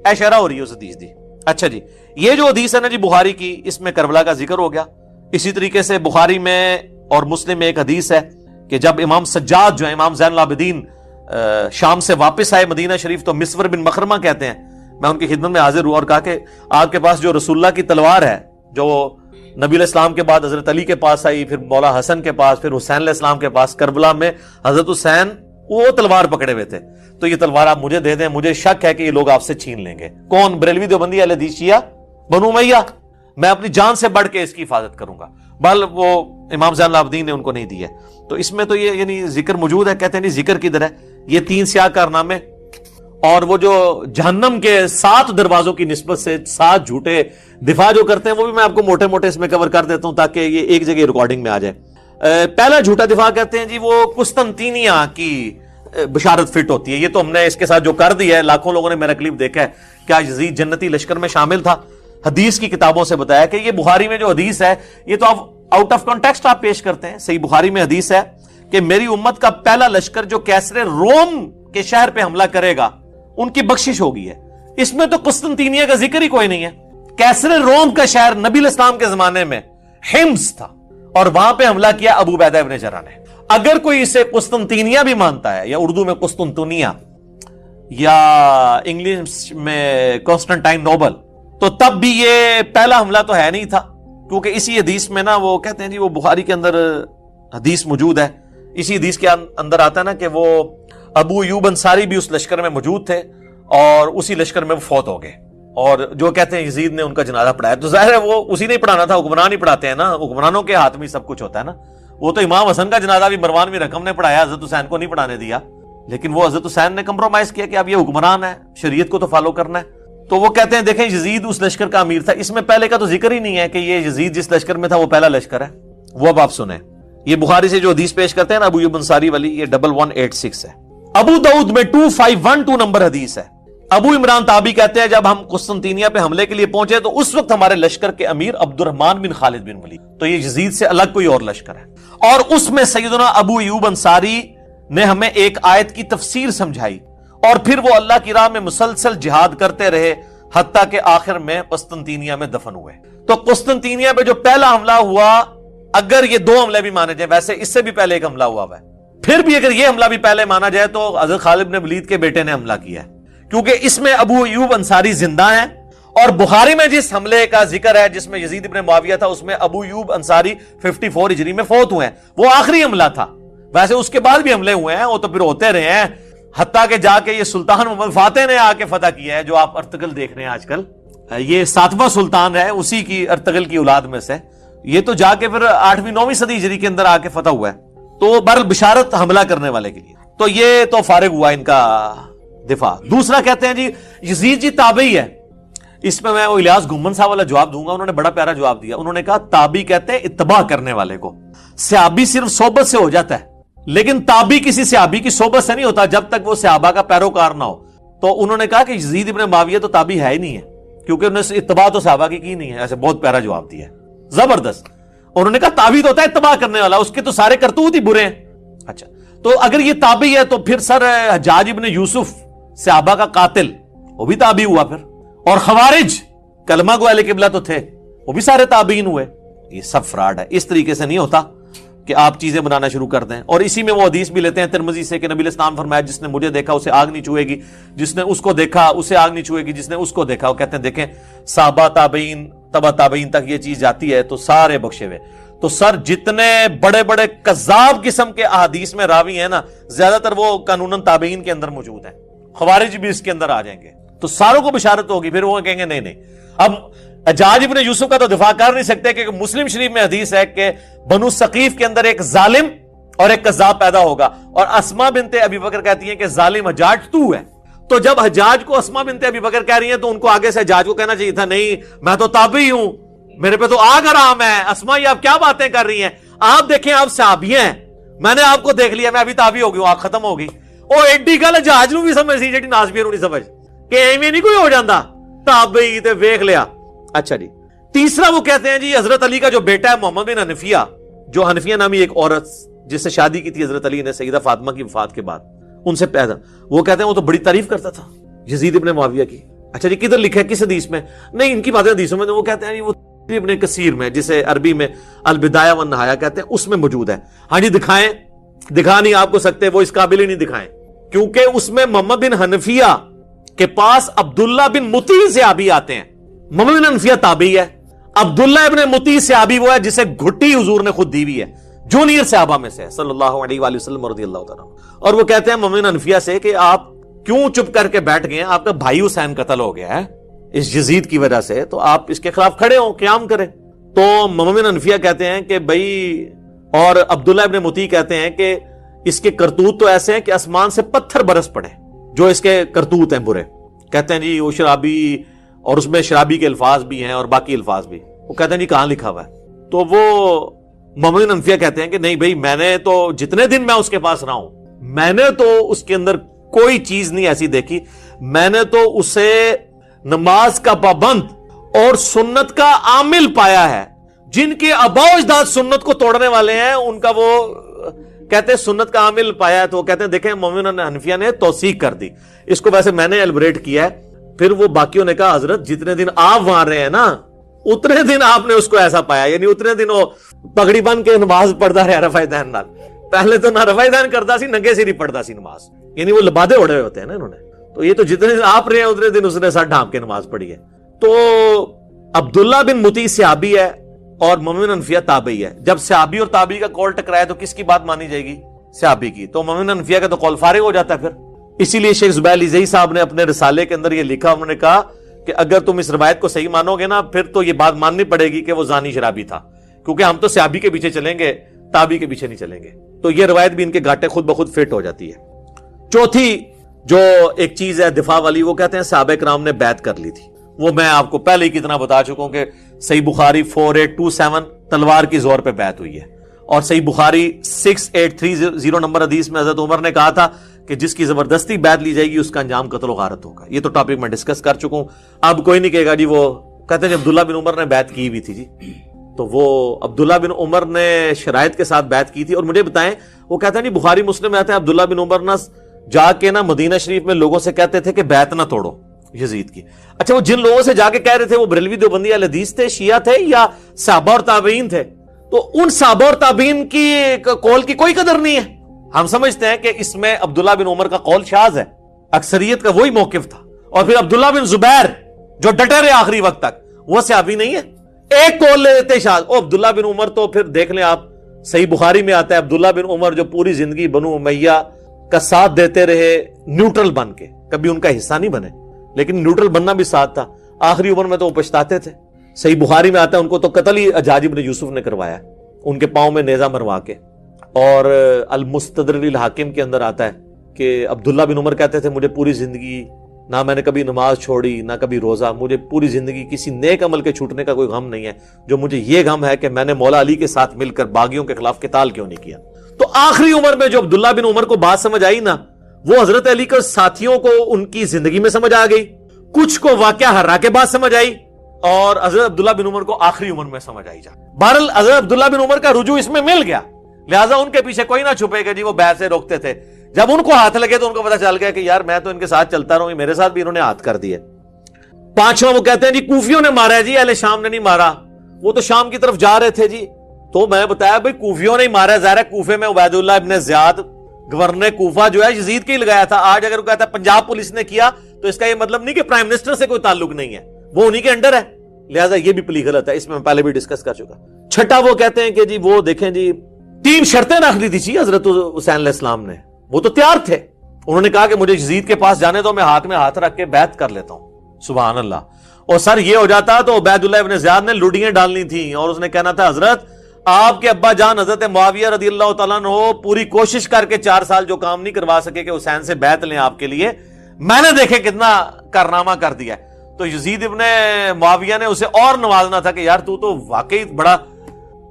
اے شرح ہو رہی ہے اس حدیث دی. اچھا جی, یہ جو حدیث ہے نا جی بخاری کی, اس میں کربلا کا ذکر ہو گیا. اسی طریقے سے بخاری میں اور مسلم میں ایک حدیث ہے کہ جب امام سجاد جو ہے, امام زین العابدین شام سے واپس آئے مدینہ شریف, تو مسور بن مخرمہ کہتے ہیں میں ان کی خدمت میں حاضر ہوا اور کہا کہ آپ کے پاس جو رسول اللہ کی تلوار ہے جو نبی علیہ السلام کے بعد حضرت علی کے پاس آئی, پھر مولا حسن کے پاس, پھر حسین علیہ السلام کے پاس, کربلا میں حضرت حسین وہ تلوار پکڑے ہوئے تھے, تو یہ تلوار آپ مجھے دے دیں, مجھے شک ہے کہ یہ لوگ آپ سے چھین لیں گے. کون؟ بریلوی دیوبندی اہل حدیث شیعہ بنو امیہ. میں اپنی جان سے بڑھ کے اس کی حفاظت کروں گا. بل وہ امام زین العابدین نے ان کو نہیں دی ہے. تو اس میں تو یہ یعنی ذکر موجود ہے. کہتے ہیں نہیں ذکر کدھر ہے؟ یہ 3 سیاہ کارنامے اور وہ جو جہنم کے 7 دروازوں کی نسبت سے 7 جھوٹے دفاع جو کرتے ہیں, وہ بھی میں آپ کو موٹے موٹے اس میں کور کر دیتا ہوں تاکہ یہ ایک جگہ ریکارڈنگ میں آ جائے. پہلا جھوٹا دفاع کہتے ہیں جی وہ قسطنطینیہ کی بشارت فٹ ہوتی ہے. یہ تو ہم نے اس کے ساتھ جو کر دیا ہے, لاکھوں لوگوں نے میرا کلپ دیکھا ہے, کیا یزید جنتی لشکر میں شامل تھا. حدیث کی کتابوں سے بتایا کہ یہ بخاری میں جو حدیث ہے یہ تو آپ آؤٹ آف کانٹیکسٹ آپ پیش کرتے ہیں. صحیح بخاری میں حدیث ہے کہ میری امت کا پہلا لشکر جو کیسر روم کے شہر پہ حملہ کرے گا ان کی بخشش ہوگی ہے. اس میں تو قسطنطینیہ کا ذکر ہی کوئی نہیں ہے. کیسر روم کا شہر نبی علیہ السلام کے زمانے میں حمص تھا, اور وہاں پہ حملہ کیا ابو عبیدہ ابن جراح نے. اگر کوئی اسے قسطنطینیہ بھی مانتا ہے, یا اردو میں قسطنطنیہ, یا انگلش میں کانسٹنٹائن نوبل, تو تب بھی یہ پہلا حملہ تو ہے نہیں تھا، کیونکہ اسی حدیث میں نا وہ کہتے ہیں جی، وہ بخاری کے اندر حدیث موجود ہے، اسی حدیث کے اندر آتا ہے نا کہ وہ ابو ایوب انصاری بھی اس لشکر میں موجود تھے اور اسی لشکر میں وہ فوت ہو گئے، اور جو کہتے ہیں یزید نے ان کا جنازہ پڑھایا۔ تو ظاہر ہے وہ اسی نے پڑھانا تھا، حکمران ہی پڑھاتے ہیں نا، حکمرانوں کے ہاتھ میں سب کچھ ہوتا ہے نا۔ وہ تو امام حسن کا جنازہ بھی مروان بن حکم نے پڑھایا، حضرت حسین کو نہیں پڑھانے دیا، لیکن وہ حضرت حسین نے کمپرومائز کیا کہ اب یہ حکمران ہے، شریعت کو تو فالو کرنا ہے۔ تو وہ کہتے ہیں دیکھیں یزید اس لشکر کا امیر تھا، اس میں پہلے کا تو ذکر ہی نہیں ہے کہ یہ یزید جس لشکر میں تھا وہ پہلا لشکر ہے۔ وہ اب آپ سنیں، یہ بخاری سے جو حدیث پیش کرتے ہیں نا ابو ایوب انصاری والی، یہ 1186 ہے۔ ابو داؤد میں 2512 نمبر حدیث ہے۔ ابو عمران تابعی کہتے ہیں جب ہم قسطنطینیہ پہ حملے کے لیے پہنچے تو اس وقت ہمارے لشکر کے امیر عبد الرحمن بن خالد بن ولید، تو یہ یزید سے الگ کوئی اور لشکر ہے، اور اس میں سیدنا ابو ایوب انصاری نے ہمیں ایک آیت کی تفسیر سمجھائی، اور پھر وہ اللہ کی راہ میں مسلسل جہاد کرتے رہے حتیٰ کہ آخر میں قسطنطینیہ میں دفن ہوئے۔ تو قسطنطینیہ پہ جو پہلا حملہ ہوا، اگر یہ دو حملے بھی مانے جائیں، ویسے اس سے بھی پہلے ایک حملہ ہوا ہے، پھر بھی اگر یہ حملہ بھی پہلے مانا جائے تو حضرت خالد بن ولید کے بیٹے نے حملہ کیا ہے، کیونکہ اس میں ابو ایوب انصاری زندہ ہیں، اور بخاری میں جس حملے کا ذکر ہے جس میں یزید ابن معاویہ تھا، اس میں ابو ایوب انصاری 54 ہجری میں فوت ہوئے ہیں، وہ آخری حملہ تھا۔ ویسے اس کے بعد بھی حملے ہوئے ہیں، وہ تو پھر ہوتے رہے ہیں، حتیٰ کہ جا کے یہ سلطان محمد فاتح نے آ کے فتح کیا ہے، جو آپ ارطغرل دیکھ رہے ہیں آج کل، یہ 7واں سلطان ہے اسی کی ارطغرل کی اولاد میں سے، یہ تو جا کے پھر 8ویں 9ویں صدی ہجری کے اندر آ کے فتح ہوا ہے۔ تو بہرحال بشارت حملہ کرنے والے کے لیے، تو یہ تو فارغ ہوا ان کا دفاع۔ دوسرا کہتے ہیں جی یزید جی تابعی ہے، اس میں میں وہ الیاس گمن صاحب والا جواب دوں گا، انہوں نے بڑا پیارا جواب دیا۔ انہوں نے کہا تابعی کہتے ہیں اتباع کرنے والے کو، صحابی صرف صحبت سے ہو جاتا ہے، لیکن تابعی کسی صحابی کی صحبت سے نہیں ہوتا جب تک وہ صحابہ کا پیروکار نہ ہو۔ تو انہوں نے کہا کہ یزید ابن معاویہ تو تابعی ہے ہی نہیں ہے، کیونکہ انہوں نے اتباع تو صحابہ کی نہیں ہے۔ ایسے بہت پیارا جواب دیا، زبردست۔ انہوں نے کہا تابعی تو ہوتا ہے اتباع کرنے والا، اس کے تو سارے کرتوت ہی برے ہیں۔ اچھا، تو اگر یہ تابعی ہے تو پھر سر حجاج ابن یوسف صحابہ کا قاتل، وہ بھی تابعی ہوا پھر، اور خوارج کلمہ گو اہل قبلہ تو تھے، وہ بھی سارے تابعین ہوئے۔ یہ سب فراڈ ہے، اس طریقے سے نہیں ہوتا کہ آپ چیزیں بنانا شروع کر دیں۔ اور اسی میں وہ حدیث بھی لیتے ہیں ترمذی سے کہ نبی علیہ السلام فرمایا جس نے مجھے دیکھا اسے آگ نہیں چھوئے گی، جس نے اس کو دیکھا اسے آگ نہیں چھوئے گی، جس نے اس کو دیکھا۔ وہ کہتے ہیں دیکھیں صحابہ تابعین تبع تابعین تک یہ چیز جاتی ہے تو سارے بخشے ہوئے۔ تو سر جتنے بڑے بڑے کذاب قسم کے احادیث میں راوی ہیں نا، زیادہ تر وہ قانوناً تابعین کے اندر موجود ہیں، خوارج بھی اس کے اندر آ جائیں گے، تو ساروں کو بشارت ہوگی۔ پھر وہ کہیں گے نہیں نہیں، اب حجاج ابن یوسف کا تو دفاع کر نہیں سکتے، کہ مسلم شریف میں حدیث ہے کہ بنو ثقیف کے اندر ایک ظالم اور ایک کذاب پیدا ہوگا، اور اسما بنت ابی بکر کہتی ہیں کہ ظالم حجاج تو ہے۔ تو جب حجاج کو اسما بنت ابی بکر کہہ رہی ہیں تو ان کو آگے سے حجاج کو کہنا چاہیے تھا نہیں میں تو تابعی ہوں، میرے پہ تو آگ حرام ہے، اسما یہ آپ کیا باتیں کر رہی ہیں، آپ دیکھیں آپ صحابی ہیں، میں نے آپ کو دیکھ لیا، میں ابھی تابعی ہو گئی ہوں، آگ ختم ہو گئی۔ او ایڈی گل حجاج نو بھی سمجھ سی جڑی ناسبی نو نہیں سمجھ، کہ ایویں نہیں کوئی ہو جاتا تابعی تے ویکھ لیا۔ اچھا جی، تیسرا وہ کہتے ہیں جی حضرت علی کا جو بیٹا ہے محمد بن حنفیہ، جو حنفیہ نامی ایک عورت جس سے شادی کی تھی حضرت علی نے سیدہ فاطمہ کی وفات کے بعد، ان سے پیدا، وہ کہتے ہیں وہ تو بڑی تعریف کرتا تھا یزید ابن معاویہ کی۔ اچھا جی، کدھر لکھا ہے کس حدیث میں؟ نہیں، ان کی باتیں حدیثوں میں، وہ کہتے ہیں وہ ابن کثیر میں، جسے عربی میں البدایہ والنہایہ کہتے ہیں، اس میں موجود ہے۔ ہاں جی دکھائیں، دکھا نہیں آپ کو سکتے، وہ اس قابل ہی نہیں دکھائیں، کیونکہ اس میں محمد بن حنفیہ کے پاس عبداللہ بن مطیع صحابی آتے ہیں۔ محمد بن حنفیہ تابعی ہے، عبداللہ ابن مطیع صحابی وہ ہے جسے گھٹی حضور نے خود دی ہوئی ہے، جونیئر صحابہ میں سے صلی اللہ علیہ وآلہ وسلم رضی اللہ تعالیٰ، اور وہ کہتے ہیں محمد بن حنفیہ سے کہ آپ کیوں چپ کر کے بیٹھ گئے ہیں، آپ کا بھائی حسین قتل ہو گیا ہے اس یزید کی وجہ سے، تو آپ اس کے خلاف کھڑے ہوں، قیام کریں۔ تو محمد بن حنفیہ کہتے ہیں کہ بھائی، اور عبداللہ ابن مطیع کہتے ہیں کہ اس کے کرتوت تو ایسے ہیں کہ آسمان سے پتھر برس پڑے، جو اس کے کرتوت ہیں برے۔ کہتے ہیں جی وہ شرابی، اور اس میں شرابی کے الفاظ بھی ہیں اور باقی الفاظ بھی۔ وہ کہتے ہیں جی کہاں لکھا ہوا ہے؟ تو وہ محمد بن حنفیہ کہتے ہیں کہ نہیں بھائی، میں نے تو جتنے دن میں اس کے پاس رہا ہوں، میں نے تو اس کے اندر کوئی چیز نہیں ایسی دیکھی، میں نے تو اسے نماز کا پابند اور سنت کا عامل پایا ہے۔ جن کے آباء و اجداد سنت کو توڑنے والے ہیں، ان کا وہ کہتے ہیں سنت کا عامل پایا ہے۔ تو وہ کہتے ہیں دیکھیں محمد بن حنفیہ نے توثیق کر دی اس کو، ویسے میں نے ایلبریٹ کیا ہے۔ پھر وہ باقیوں نے کہا حضرت جتنے دن آپ وہاں رہے ہیں نا، اتنے دن آپ نے اس کو ایسا پایا، یعنی اتنے دن وہ پگڑی بن کے نماز پڑھتا رہا رفع دین نال، پہلے تو نہ رفع دین کرتا سی، ننگے سر ہی پڑھتا سی نماز، یعنی وہ لبادے اڑے ہوتے ہیں نا انہوں نے۔ تو یہ تو جتنے دن آپ رہے ہیں اتنے دن اس نے سر ڈھانپ کے نماز پڑھی ہے۔ تو عبداللہ بن مطیع صحابی ہے اور مومن انفیہ تابعی ہے. جب صحابی اور تابعی کا قول ٹکرائے تو کس کی بات مانی جائے گی؟ صحابی کی. تو مومن انفیہ کا تو قول فارغ ہو جاتا ہے پھر. اسی لیے شیخ زبیر علی صاحب نے اپنے رسالے کے اندر یہ لکھا, انہوں نے کہا کہ اگر تم اس روایت کو صحیح مانو گے نا پھر تو یہ بات ماننی پڑے گی کہ وہ زانی شرابی تھا, کیونکہ ہم تو صحابی کے پیچھے چلیں گے, تابعی کے پیچھے نہیں چلیں گے. تو یہ روایت بھی ان کے گھاٹے خود بخود فٹ ہو جاتی ہے. چوتھی جو ایک چیز ہے دفاع والی, وہ کہتے ہیں صحابہ کرام نے بیعت کر لی تھی. وہ میں آپ کو پہلے ہی کتنا بتا چکا ہوں کہ صحیح بخاری 4827 تلوار کی زور پہ بیعت ہوئی ہے, اور صحیح بخاری 6830 نمبر حدیث میں حضرت عمر نے کہا تھا کہ جس کی زبردستی بیعت لی جائے گی اس کا انجام قتل و غارت ہوگا. یہ تو ٹاپک میں ڈسکس کر چکا ہوں. اب کوئی نہیں کہے گا جی وہ کہتے ہیں عبداللہ بن عمر نے بیعت کی ہوئی تھی جی, تو وہ عبداللہ بن عمر نے شرائط کے ساتھ بیعت کی تھی. اور مجھے بتائیں, وہ کہتے ہیں نہیں بخاری مسلم میں آتے ہیں عبداللہ بن عمر نہ جا کے نا مدینہ شریف میں لوگوں سے کہتے تھے کہ بیعت نہ توڑو یزید کی. اچھا, وہ جن لوگوں سے جا کے کہہ رہے تھے وہ بریلوی دیوبندی اہل حدیث تھے, شیعہ تھے, یا صحابہ اور تابعین تھے؟ تو ان صحابہ اور تابعین کی قول کی کوئی قدر نہیں ہے. ہم سمجھتے ہیں کہ اس میں عبداللہ بن عمر کا قول شاذ ہے, اکثریت کا وہی موقف تھا. اور پھر عبداللہ بن زبیر جو ڈٹے رہے آخری وقت تک, وہ صحابی نہیں ہے, ایک قول لے لیتے شاذ. او عبداللہ بن عمر تو پھر دیکھ لیں آپ, صحیح بخاری میں آتا ہے عبداللہ بن عمر جو پوری زندگی بنو امیہ کا ساتھ دیتے رہے نیوٹرل بن کے, کبھی ان کا حصہ نہیں بنے, لیکن نیوٹرل بننا بھی ساتھ تھا. آخری عمر میں تو وہ پچھتاتے تھے. صحیح بخاری میں آتا ہے ان کو تو قتل ہی حجاج بن یوسف نے کروایا, ان کے پاؤں میں نیزہ مروا کے. اور المستدرک الحاکم کے اندر آتا ہے کہ عبداللہ بن عمر کہتے تھے مجھے پوری زندگی نہ میں نے کبھی نماز چھوڑی نہ کبھی روزہ, مجھے پوری زندگی کسی نیک عمل کے چھوٹنے کا کوئی غم نہیں ہے, جو مجھے یہ غم ہے کہ میں نے مولا علی کے ساتھ مل کر باغیوں کے خلاف قتال کیوں نہیں کیا. تو آخری عمر میں جو عبداللہ بن عمر کو بات سمجھ آئی نا, وہ حضرت علی کے ساتھیوں کو ان کی زندگی میں سمجھ آ گئی, کچھ کو واقعہ ہرا کے بعد سمجھ آئی, اور حضرت عبداللہ بن عمر کو آخری عمر میں سمجھ آئی. بہرحال حضرت عبداللہ بن عمر کا رجوع اس میں مل گیا, لہٰذا ان کے پیچھے کوئی نہ چھپے گا جی وہ بیعت سے روکتے تھے. جب ان کو ہاتھ لگے تو ان کو پتا چل گیا کہ یار میں تو ان کے ساتھ چلتا رہوں, میرے ساتھ بھی انہوں نے ہاتھ کر دیے. پانچواں وہ کہتے ہیں جی کوفیوں نے مارا ہے جی, اہل شام نے نہیں مارا, وہ تو شام کی طرف جا رہے تھے جی. تو میں بتایا بھائی کوفیوں نے ہی مارا ہے, ظاہر ہے کوفے میں عبید اللہ ابن زیاد گورنر کوفہ جو ہے یزید کے ہی لگایا تھا. آج اگر وہ کہتا ہے پنجاب پولیس نے کیا تو اس کا یہ مطلب نہیں کہ پرائم منسٹر سے کوئی تعلق نہیں ہے, وہ انہی کے انڈر ہے, لہٰذا یہ بھی پلی غلط ہے. اس میں پہلے بھی ڈسکس کر چکا. چھٹا وہ کہتے ہیں کہ جی وہ دیکھیں جی 3 شرطیں رکھ لی تھی حضرت حسین علیہ السلام نے, وہ تو تیار تھے. انہوں نے کہا کہ مجھے یزید کے پاس جانے دو, میں ہاتھ رکھ کے بیعت کر لیتا ہوں. سبحان اللہ. اور سر یہ ہو جاتا تو عبید اللہ ابن زیاد نے لوڈیاں ڈالنی تھیں, اور اس نے کہنا تھا حضرت آپ کے ابا جان حضرت معاویہ رضی اللہ تعالیٰ عنہ پوری کوشش کر کے 4 سال جو کام نہیں کروا سکے کہ حسین سے بیعت لیں آپ کے لیے, میں نے دیکھے کتنا کارنامہ کر دیا. تو یزید ابن معاویہ نے اسے اور نوازنا تھا کہ یار تو واقعی بڑا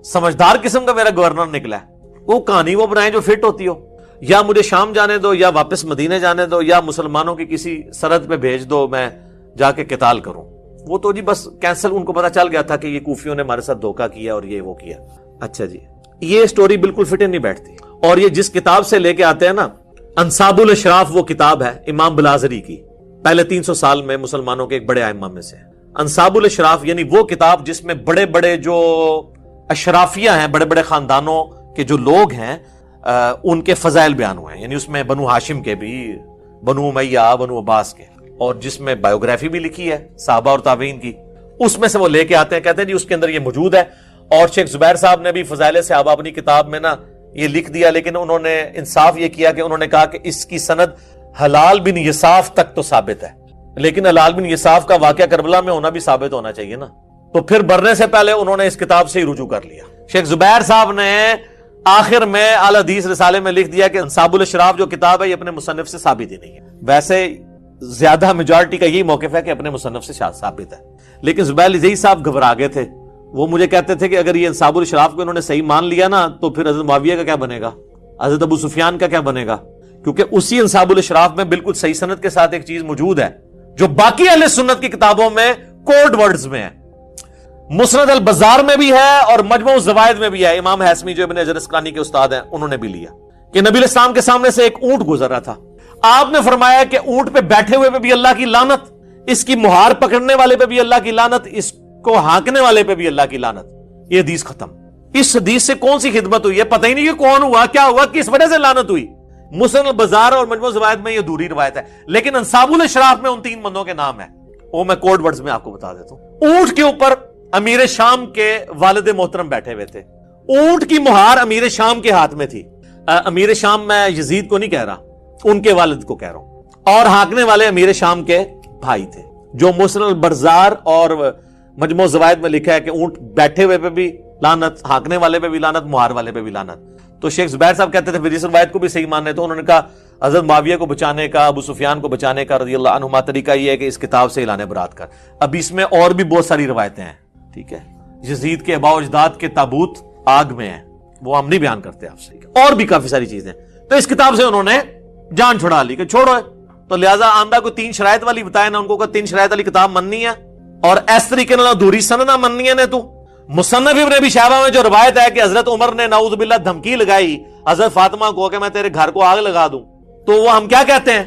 سمجھدار قسم کا میرا گورنر نکلا ہے. وہ کہانی وہ بنائیں جو فٹ ہوتی ہو, یا مجھے شام جانے دو, یا واپس مدینے جانے دو, یا مسلمانوں کی کسی سرحد پہ بھیج دو, میں جا کے قتال کروں. وہ تو جی بس کینسل, ان کو پتا چل گیا تھا کہ یہ کوفیوں نے ہمارے ساتھ دھوکہ کیا اور یہ وہ کیا. اچھا جی, یہ سٹوری بالکل فٹ نہیں بیٹھتی. اور یہ جس کتاب سے لے کے آتے ہیں نا, انصاب الاشراف وہ کتاب ہے امام بلازری کی, پہلے 300 سال میں مسلمانوں کے ایک بڑے ائمہ میں سے. انصاب الاشراف یعنی وہ کتاب جس میں بڑے بڑے جو اشرافیہ ہیں, بڑے بڑے خاندانوں کے جو لوگ ہیں, ان کے فضائل بیان ہوئے ہیں. یعنی اس میں بنو ہاشم کے بھی, بنو امیہ, بنو عباس کے, اور جس میں بایوگرافی بھی لکھی ہے صحابہ اور تابعین کی, اس میں سے وہ لے کے آتے ہیں. کہتے ہیں جی اس کے اندر یہ موجود ہے. اور شیخ زبیر صاحب نے بھی فضائل صحابہ اپنی کتاب میں نا یہ لکھ دیا, لیکن انہوں نے انصاف یہ کیا کہ انہوں نے کہا کہ اس کی سند حلال بن یساف تک تو ثابت ہے, لیکن حلال بن یساف کا واقعہ کربلا میں ہونا بھی ثابت ہونا چاہیے نا. تو پھر برنے سے پہلے انہوں نے اس کتاب سے ہی رجوع کر لیا. شیخ زبیر صاحب نے آخر میں اعلی حدیث رسالے میں لکھ دیا کہ انصاب الاشراف جو کتاب ہے یہ اپنے مصنف سے ثابت ہی نہیں ہے. ویسے زیادہ میجورٹی کا یہی موقف ہے کہ اپنے مصنف سے ثابت ہے, لیکن زبیر علی صاحب گھبرا گئے تھے. وہ مجھے کہتے تھے کہ اگر یہ انصاب الاشراف کو انہوں نے صحیح مان لیا نا تو پھر حضرت معاویہ کا کیا بنے گا, حضرت ابو سفیان کا کیا بنے گا, کیونکہ اسی انصاب الاشراف میں بالکل صحیح سند کے ساتھ ایک چیز موجود ہے جو باقی اہل سنت کی کتابوں میں کوڈ ورڈز میں ہے. مسند البزار میں بھی ہے اور مجموع الزوائد میں بھی ہے. امام حیثمی جو ابن حجر اسقلانی کے استاد ہیں انہوں نے بھی لیا کہ نبی علیہ السلام کے سامنے سے ایک اونٹ گزر رہا تھا. آپ نے فرمایا کہ اونٹ پہ بیٹھے ہوئے پہ بھی اللہ کی لعنت, اس کی مہار پکڑنے والے پہ بھی اللہ کی لعنت, اس کو ہانکنے والے پہ بھی اللہ کی لعنت. یہ حدیث ختم. اس حدیث سے کون سی خدمت ہوئی ہے پتہ ہی نہیں, کہ کون ہوا, کیا ہوا, کس وجہ سے لعنت ہوئی. مسند البزار اور مجموع الزوائد میں یہ دوری روایت ہے, لیکن انصاب الاشراف میں ان 3 بندوں کے نام ہیں. وہ میں کوڈ ورڈز میں آپ کو بتا دیتا ہوں. اونٹ کے اوپر امیر شام کے والد محترم بیٹھے ہوئے تھے. اونٹ کی مہار امیر شام کے ہاتھ میں تھی. امیر شام میں یزید کو نہیں کہہ رہا, ان کے والد کو کہہ رہا ہوں. اور ہانکنے والے امیر شام کے بھائی تھے, جو مسند البرزار اور مجموع زوائد میں لکھا ہے کہ اونٹ بیٹھے ہوئے پہ بھی لعنت, ہانکنے والے پہ بھی لعنت, مہار والے پہ بھی لعنت. تو شیخ زبیر صاحب کہتے تھے پھر اس روایت کو بھی صحیح ماننے, تو انہوں نے کہا حضرت معاویہ کو بچانے کا, ابو سفیان کو بچانے کا رضی اللہ عنہما طریقہ یہ ہے کہ اس کتاب سے اعلان برات کر. اب اس میں اور بھی بہت ساری روایتیں ہیں, ٹھیک ہے. یزید کے آباء و اجداد کے تابوت آگ میں ہیں, وہ ہم نہیں بیان کرتے آپ سے, اور بھی کافی ساری چیزیں. تو اس کتاب سے انہوں نے جان چھڑا لی کہ چھوڑو. تو لہٰذا آندہ کو 3 شرائط والی بتایا نا, ان کو 3 شرائط والی کتاب مننی ہے, اور اس طریقے نہ دوری سننا مننی ہے نے. تو مصنف ابن ابی شیبہ میں جو روایت ہے کہ حضرت عمر نے نعوذ باللہ دھمکی لگائی حضرت فاطمہ کو کہ میں تیرے گھر کو آگ لگا دوں, تو وہ ہم کیا کہتے ہیں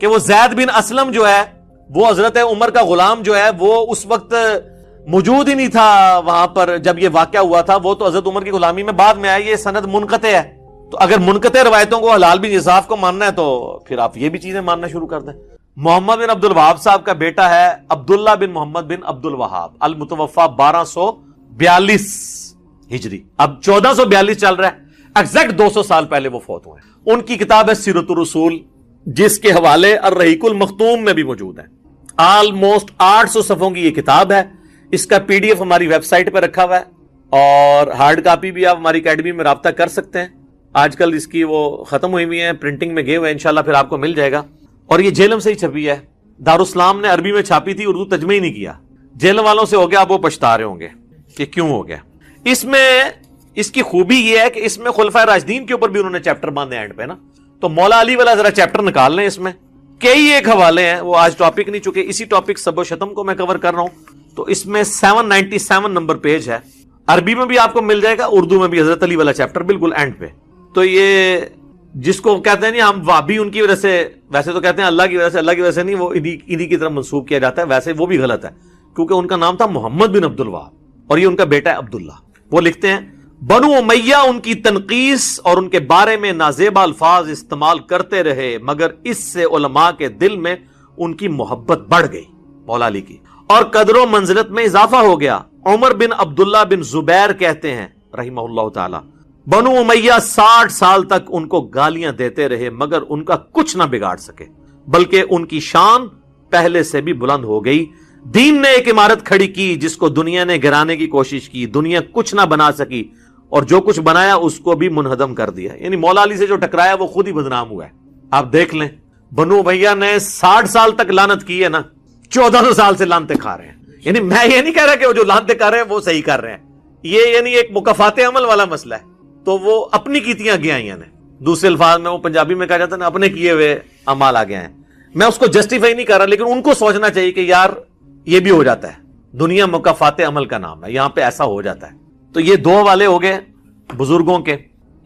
کہ وہ زید بن اسلم جو ہے, وہ حضرت عمر کا غلام جو ہے, وہ اس وقت موجود ہی نہیں تھا وہاں پر جب یہ واقعہ ہوا تھا. وہ تو حضرت عمر کی غلامی میں بعد میں آیا. یہ سند منقطع ہے. تو اگر منقطع روایتوں کو حلال بن انصاف کو ماننا ہے تو پھر آپ یہ بھی چیزیں ماننا شروع کر دیں. محمد بن عبد الوہاب صاحب کا بیٹا ہے عبداللہ بن محمد بن عبد الوہاب, المتوفا 1242 ہجری. اب 1442 چل رہا ہے, ایگزیکٹ 200 سال پہلے وہ فوت ہوئے. ان کی کتاب ہے سیرت الرسول, جس کے حوالے الرحیق المختوم میں بھی موجود ہیں. آلموسٹ 800 صفحوں کی یہ کتاب ہے. اس کا PDF ہماری ویب سائٹ پہ رکھا ہوا ہے, اور ہارڈ کاپی بھی آپ ہماری اکیڈمی میں رابطہ کر سکتے ہیں. آج کل اس کی وہ ختم ہوئی ہوئی ہیں, پرنٹنگ میں گئے ہوئے ہیں, انشاءاللہ پھر آپ کو مل جائے گا. اور یہ جیلم سے ہی چھپی ہے. دارالاسلام نے عربی میں چھاپی تھی, اردو ترجمہ ہی نہیں کیا. جیلم والوں سے ہو گیا, آپ وہ پچھتا رہے ہوں گے کہ کیوں ہو گیا. اس میں اس کی خوبی یہ ہے کہ اس میں خلفائے راشدین کے اوپر بھی انہوں نے چیپٹر باندھے اینڈ پہ نا. تو مولا علی والا ذرا چیپٹر نکال لیں. اس میں کئی ایک حوالے ہیں, وہ آج ٹاپک نہیں, چکے اسی ٹاپک سب و شتم کو میں کور کر رہا ہوں. تو اس میں 797 نمبر پیج ہے. عربی میں بھی آپ کو مل جائے گا, اردو میں بھی حضرت علی والا چیپٹر بالکل اینڈ پہ. تو یہ جس کو کہتے ہیں نہیں ہم وہابی ان کی وجہ سے, ویسے تو کہتے ہیں اللہ کی وجہ سے, اللہ کی وجہ سے نہیں, وہ انہی کی طرف منسوب کیا جاتا ہے. ویسے وہ بھی غلط ہے, کیونکہ ان کا نام تھا محمد بن عبد الوہاب, اور یہ ان کا بیٹا ہے عبداللہ. وہ لکھتے ہیں بنو امیہ ان کی تنقیس اور ان کے بارے میں نازیبا الفاظ استعمال کرتے رہے, مگر اس سے علماء کے دل میں ان کی محبت بڑھ گئی, مولا علی کی, اور قدر و منزلت میں اضافہ ہو گیا. عمر بن عبداللہ بن زبیر کہتے ہیں رحمہ اللہ تعالی, بنو امیہ 60 سال تک ان کو گالیاں دیتے رہے, مگر ان کا کچھ نہ بگاڑ سکے, بلکہ ان کی شان پہلے سے بھی بلند ہو گئی. دین نے ایک عمارت کھڑی کی جس کو دنیا نے گرانے کی کوشش کی, دنیا کچھ نہ بنا سکی, اور جو کچھ بنایا اس کو بھی منہدم کر دیا. یعنی مولا علی سے جو ٹکرایا وہ خود ہی بدنام ہوا ہے. آپ دیکھ لیں, بنو امیہ نے 60 سال تک لعنت کی ہے نا, 1400 سال سے لعنتیں کھا رہے ہیں. یعنی میں یہ نہیں کہہ رہا کہ وہ جو لعنتیں کر رہے ہیں وہ صحیح کر رہے ہیں, یہ یعنی ایک مکافات عمل والا مسئلہ ہے. تو وہ اپنی کیتیاں آگے آئی ہیں. دوسرے الفاظ میں وہ پنجابی میں کہا جاتا ہے نا, اپنے کیے ہوئے اعمال آگے ہیں. میں اس کو جسٹیفائی نہیں کر رہا, لیکن ان کو سوچنا چاہیے کہ یار یہ بھی ہو جاتا ہے. دنیا مکافات عمل کا نام ہے, یہاں پہ ایسا ہو جاتا ہے. تو یہ 2 والے ہو گئے بزرگوں کے.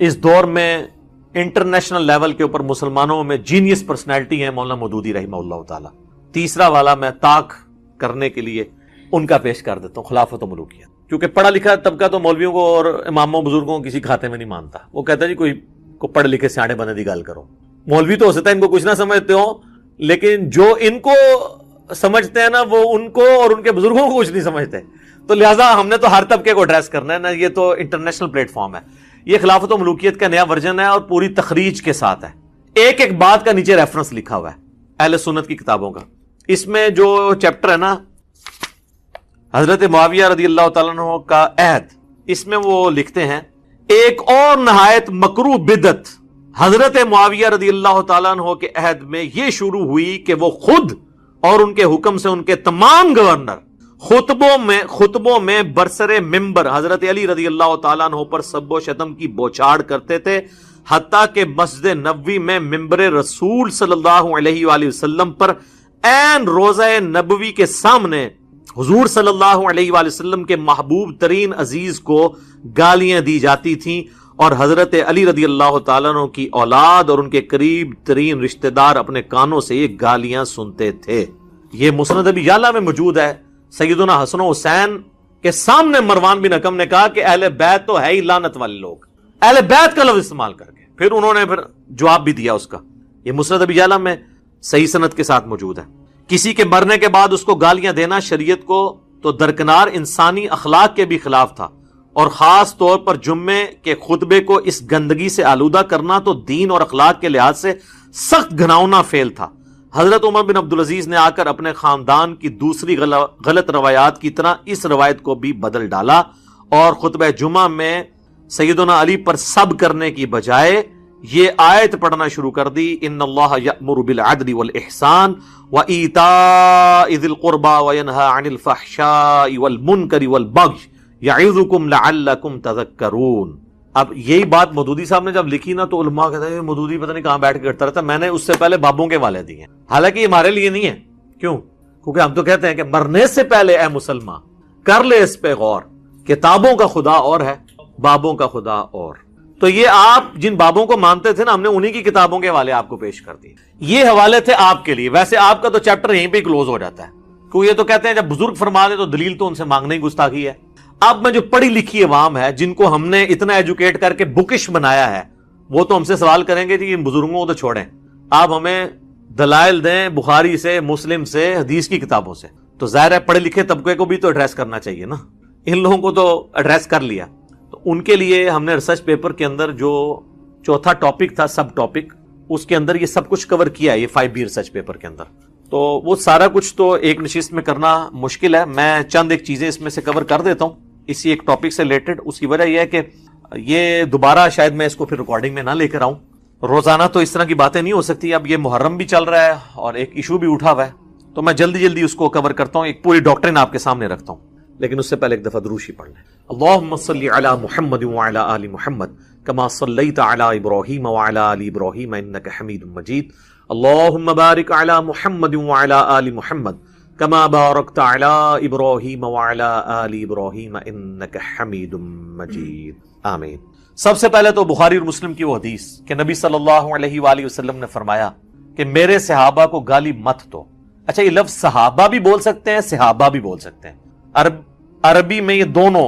اس دور میں انٹرنیشنل لیول کے اوپر مسلمانوں میں جینیس پرسنالٹی ہے مولانا مودودی رحمہ اللہ تعالی. تیسرا والا میں طاق کرنے کے لیے ان کا پیش کر دیتا ہوں, خلافت و ملوکیت. کیونکہ پڑھا لکھا طبقہ تو مولویوں کو اور اماموں بزرگوں کو کسی کھاتے میں نہیں مانتا. وہ کہتا ہے جی کوئی کو پڑھ لکھے سیاڑے بنے دی گل کرو. مولوی تو ہو سکتا ہے ان کو کچھ نہ سمجھتے ہو, لیکن جو ان کو سمجھتے ہیں نا وہ ان کو اور ان کے بزرگوں کو کچھ نہیں سمجھتے. تو لہٰذا ہم نے تو ہر طبقے کو ایڈریس کرنا ہے نا. یہ تو انٹرنیشنل پلیٹ فارم ہے. یہ خلافت و ملوکیت کا نیا ورژن ہے اور پوری تخریج کے ساتھ ہے. ایک ایک بات کا نیچے ریفرنس لکھا ہوا ہے اہل سنت کی کتابوں کا. اس میں جو چیپٹر ہے نا حضرت معاویہ رضی اللہ تعالیٰ عنہ کا عہد, اس میں وہ لکھتے ہیں ایک اور نہایت مکروہ بدعت حضرت معاویہ رضی اللہ تعالیٰ عنہ کے عہد میں یہ شروع ہوئی کہ وہ خود اور ان کے حکم سے ان کے تمام گورنر خطبوں میں برسر ممبر حضرت علی رضی اللہ تعالیٰ عنہ پر سب و شتم کی بوچھاڑ کرتے تھے, حتیٰ کہ مسجد نبوی میں ممبر رسول صلی اللہ علیہ وآلہ وسلم پر عین روضہ نبوی کے سامنے حضور صلی اللہ علیہ وآلہ وسلم کے محبوب ترین عزیز کو گالیاں دی جاتی تھیں, اور حضرت علی رضی اللہ تعالیٰ عنہ کی اولاد اور ان کے قریب ترین رشتہ دار اپنے کانوں سے یہ گالیاں سنتے تھے. یہ مسند ابی یعلا میں موجود ہے. سیدنا حسن و حسین کے سامنے مروان بن حکم نے کہا کہ اہل بیت تو ہے ہی لعنت والے لوگ, اہل بیت کا لفظ استعمال کر کے پھر انہوں نے جواب بھی دیا اس کا. یہ مسند ابی یعلا میں صحیح سند کے ساتھ موجود ہے. کسی کے مرنے کے بعد اس کو گالیاں دینا شریعت کو تو درکنار انسانی اخلاق کے بھی خلاف تھا، اور خاص طور پر جمعے کے خطبے کو اس گندگی سے آلودہ کرنا تو دین اور اخلاق کے لحاظ سے سخت گھناؤنا فعل تھا۔ حضرت عمر بن عبدالعزیز نے آ کر اپنے خاندان کی دوسری غلط روایات کی طرح اس روایت کو بھی بدل ڈالا اور خطبہ جمعہ میں سیدنا علی پر سب کرنے کی بجائے یہ آیت پڑھنا شروع کر دی، ان اللہ یأمر بالعدل والاحسان وایتاء ذی القربى وینہی عن الفحشاء والمنکر والبغی یعظکم لعلکم تذکرون۔ اب یہی بات مودودی صاحب نے جب لکھی نا تو علماء کہتے ہیں مودودی پتہ نہیں کہاں بیٹھ کے کرتا رہتا، میں نے اس سے پہلے بابوں کے والے دیے، حالانکہ یہ ہمارے لیے نہیں ہے۔ کیوں؟ کیونکہ ہم تو کہتے ہیں کہ مرنے سے پہلے اے مسلمان کر لے اس پہ غور، کتابوں کا خدا اور ہے، بابوں کا خدا اور۔ تو یہ آپ جن بابوں کو مانتے تھے نا، ہم نے انہی کی کتابوں کے حوالے آپ کو پیش کر دیے۔ یہ حوالے تھے آپ کے لیے، ویسے آپ کا تو چیپٹر یہیں پہ کلوز ہو جاتا ہے، کیونکہ یہ تو کہتے ہیں جب بزرگ فرما دے تو دلیل تو ان سے مانگنا ہی گستاخی ہے۔ اب میں جو پڑھی لکھی عوام ہے جن کو ہم نے اتنا ایجوکیٹ کر کے بکش بنایا ہے، وہ تو ہم سے سوال کریں گے کہ ان بزرگوں کو تو چھوڑیں، آپ ہمیں دلائل دیں بخاری سے، مسلم سے، حدیث کی کتابوں سے۔ تو ظاہر ہے پڑھے لکھے طبقے کو بھی تو ایڈریس کرنا چاہیے نا، ان لوگوں کو تو ایڈریس کر لیا۔ تو ان کے لیے ہم نے ریسرچ پیپر کے اندر جو چوتھا ٹاپک تھا سب ٹاپک، اس کے اندر یہ سب کچھ کور کیا ہے، یہ 5B ریسرچ پیپر کے اندر۔ تو وہ سارا کچھ تو ایک نشست میں کرنا مشکل ہے، میں چند ایک چیزیں اس میں سے کور کر دیتا ہوں اسی ایک ٹاپک سے ریلیٹڈ۔ اس کی وجہ یہ ہے کہ یہ دوبارہ شاید میں اس کو پھر ریکارڈنگ میں نہ لے کر آؤں، روزانہ تو اس طرح کی باتیں نہیں ہو سکتی۔ اب یہ محرم بھی چل رہا ہے اور ایک ایشو بھی اٹھا ہوا ہے، تو میں جلدی جلدی اس کو کور کرتا ہوں، ایک پوری ڈاکٹرن آپ کے سامنے رکھتا ہوں، لیکن اس سے پہلے ایک دفعہ دروشی پڑھ لیں۔ اللہم صلی علی محمد وعلی آل محمد کما صلیت علی ابراہیم وعلی آل ابراہیم انک حمید مجید، اللہم بارک علی محمد وعلی آل محمد کما بارکت علی ابراہیم وعلی آل ابراہیم انک حمید مجید، آمین۔ سب سے پہلے تو بخاری اور مسلم کی وہ حدیث کہ نبی صلی اللہ علیہ وآلہ وسلم نے فرمایا کہ میرے صحابہ کو گالی مت دو۔ اچھا، یہ لفظ صحابہ بھی بول سکتے ہیں، صحابہ بھی بول سکتے ہیں، عربی میں یہ دونوں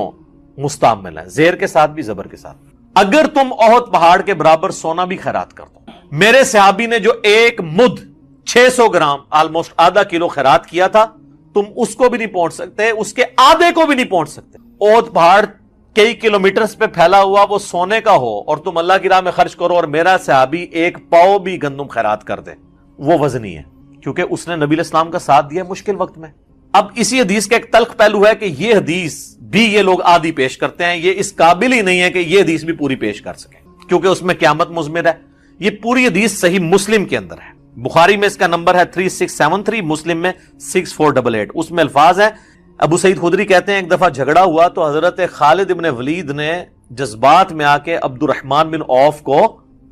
مستعمل ہیں، زیر کے ساتھ بھی زبر کے ساتھ۔ اگر تم احد پہاڑ کے برابر سونا بھی خیرات کر دو، میرے صحابی نے جو ایک مد 600 گرام آلموسٹ آدھا کلو خیرات کیا تھا، تم اس کو بھی نہیں پہنچ سکتے، اس کے آدھے کو بھی نہیں پہنچ سکتے۔ احد پہاڑ کئی کلومیٹرز پہ پھیلا ہوا وہ سونے کا ہو اور تم اللہ کی راہ میں خرچ کرو اور میرا صحابی ایک پاؤ بھی گندم خیرات کر دے، وہ وزنی ہے، کیونکہ اس نے نبی علیہ السلام کا ساتھ دیا مشکل وقت میں۔ اب اسی حدیث کا ایک تلخ پہلو ہے کہ یہ حدیث بھی یہ لوگ آدھی پیش کرتے ہیں، یہ اس قابل ہی نہیں ہے کہ یہ حدیث بھی پوری پیش کر سکیں، کیونکہ اس میں قیامت مضمر ہے۔ یہ پوری حدیث صحیح مسلم کے اندر ہے، بخاری میں اس کا نمبر ہے 3673، مسلم میں 6488۔ اس میں الفاظ ہیں، ابو سعید خدری کہتے ہیں ایک دفعہ جھگڑا ہوا تو حضرت خالد ابن ولید نے جذبات میں آ کے عبد الرحمن بن عوف کو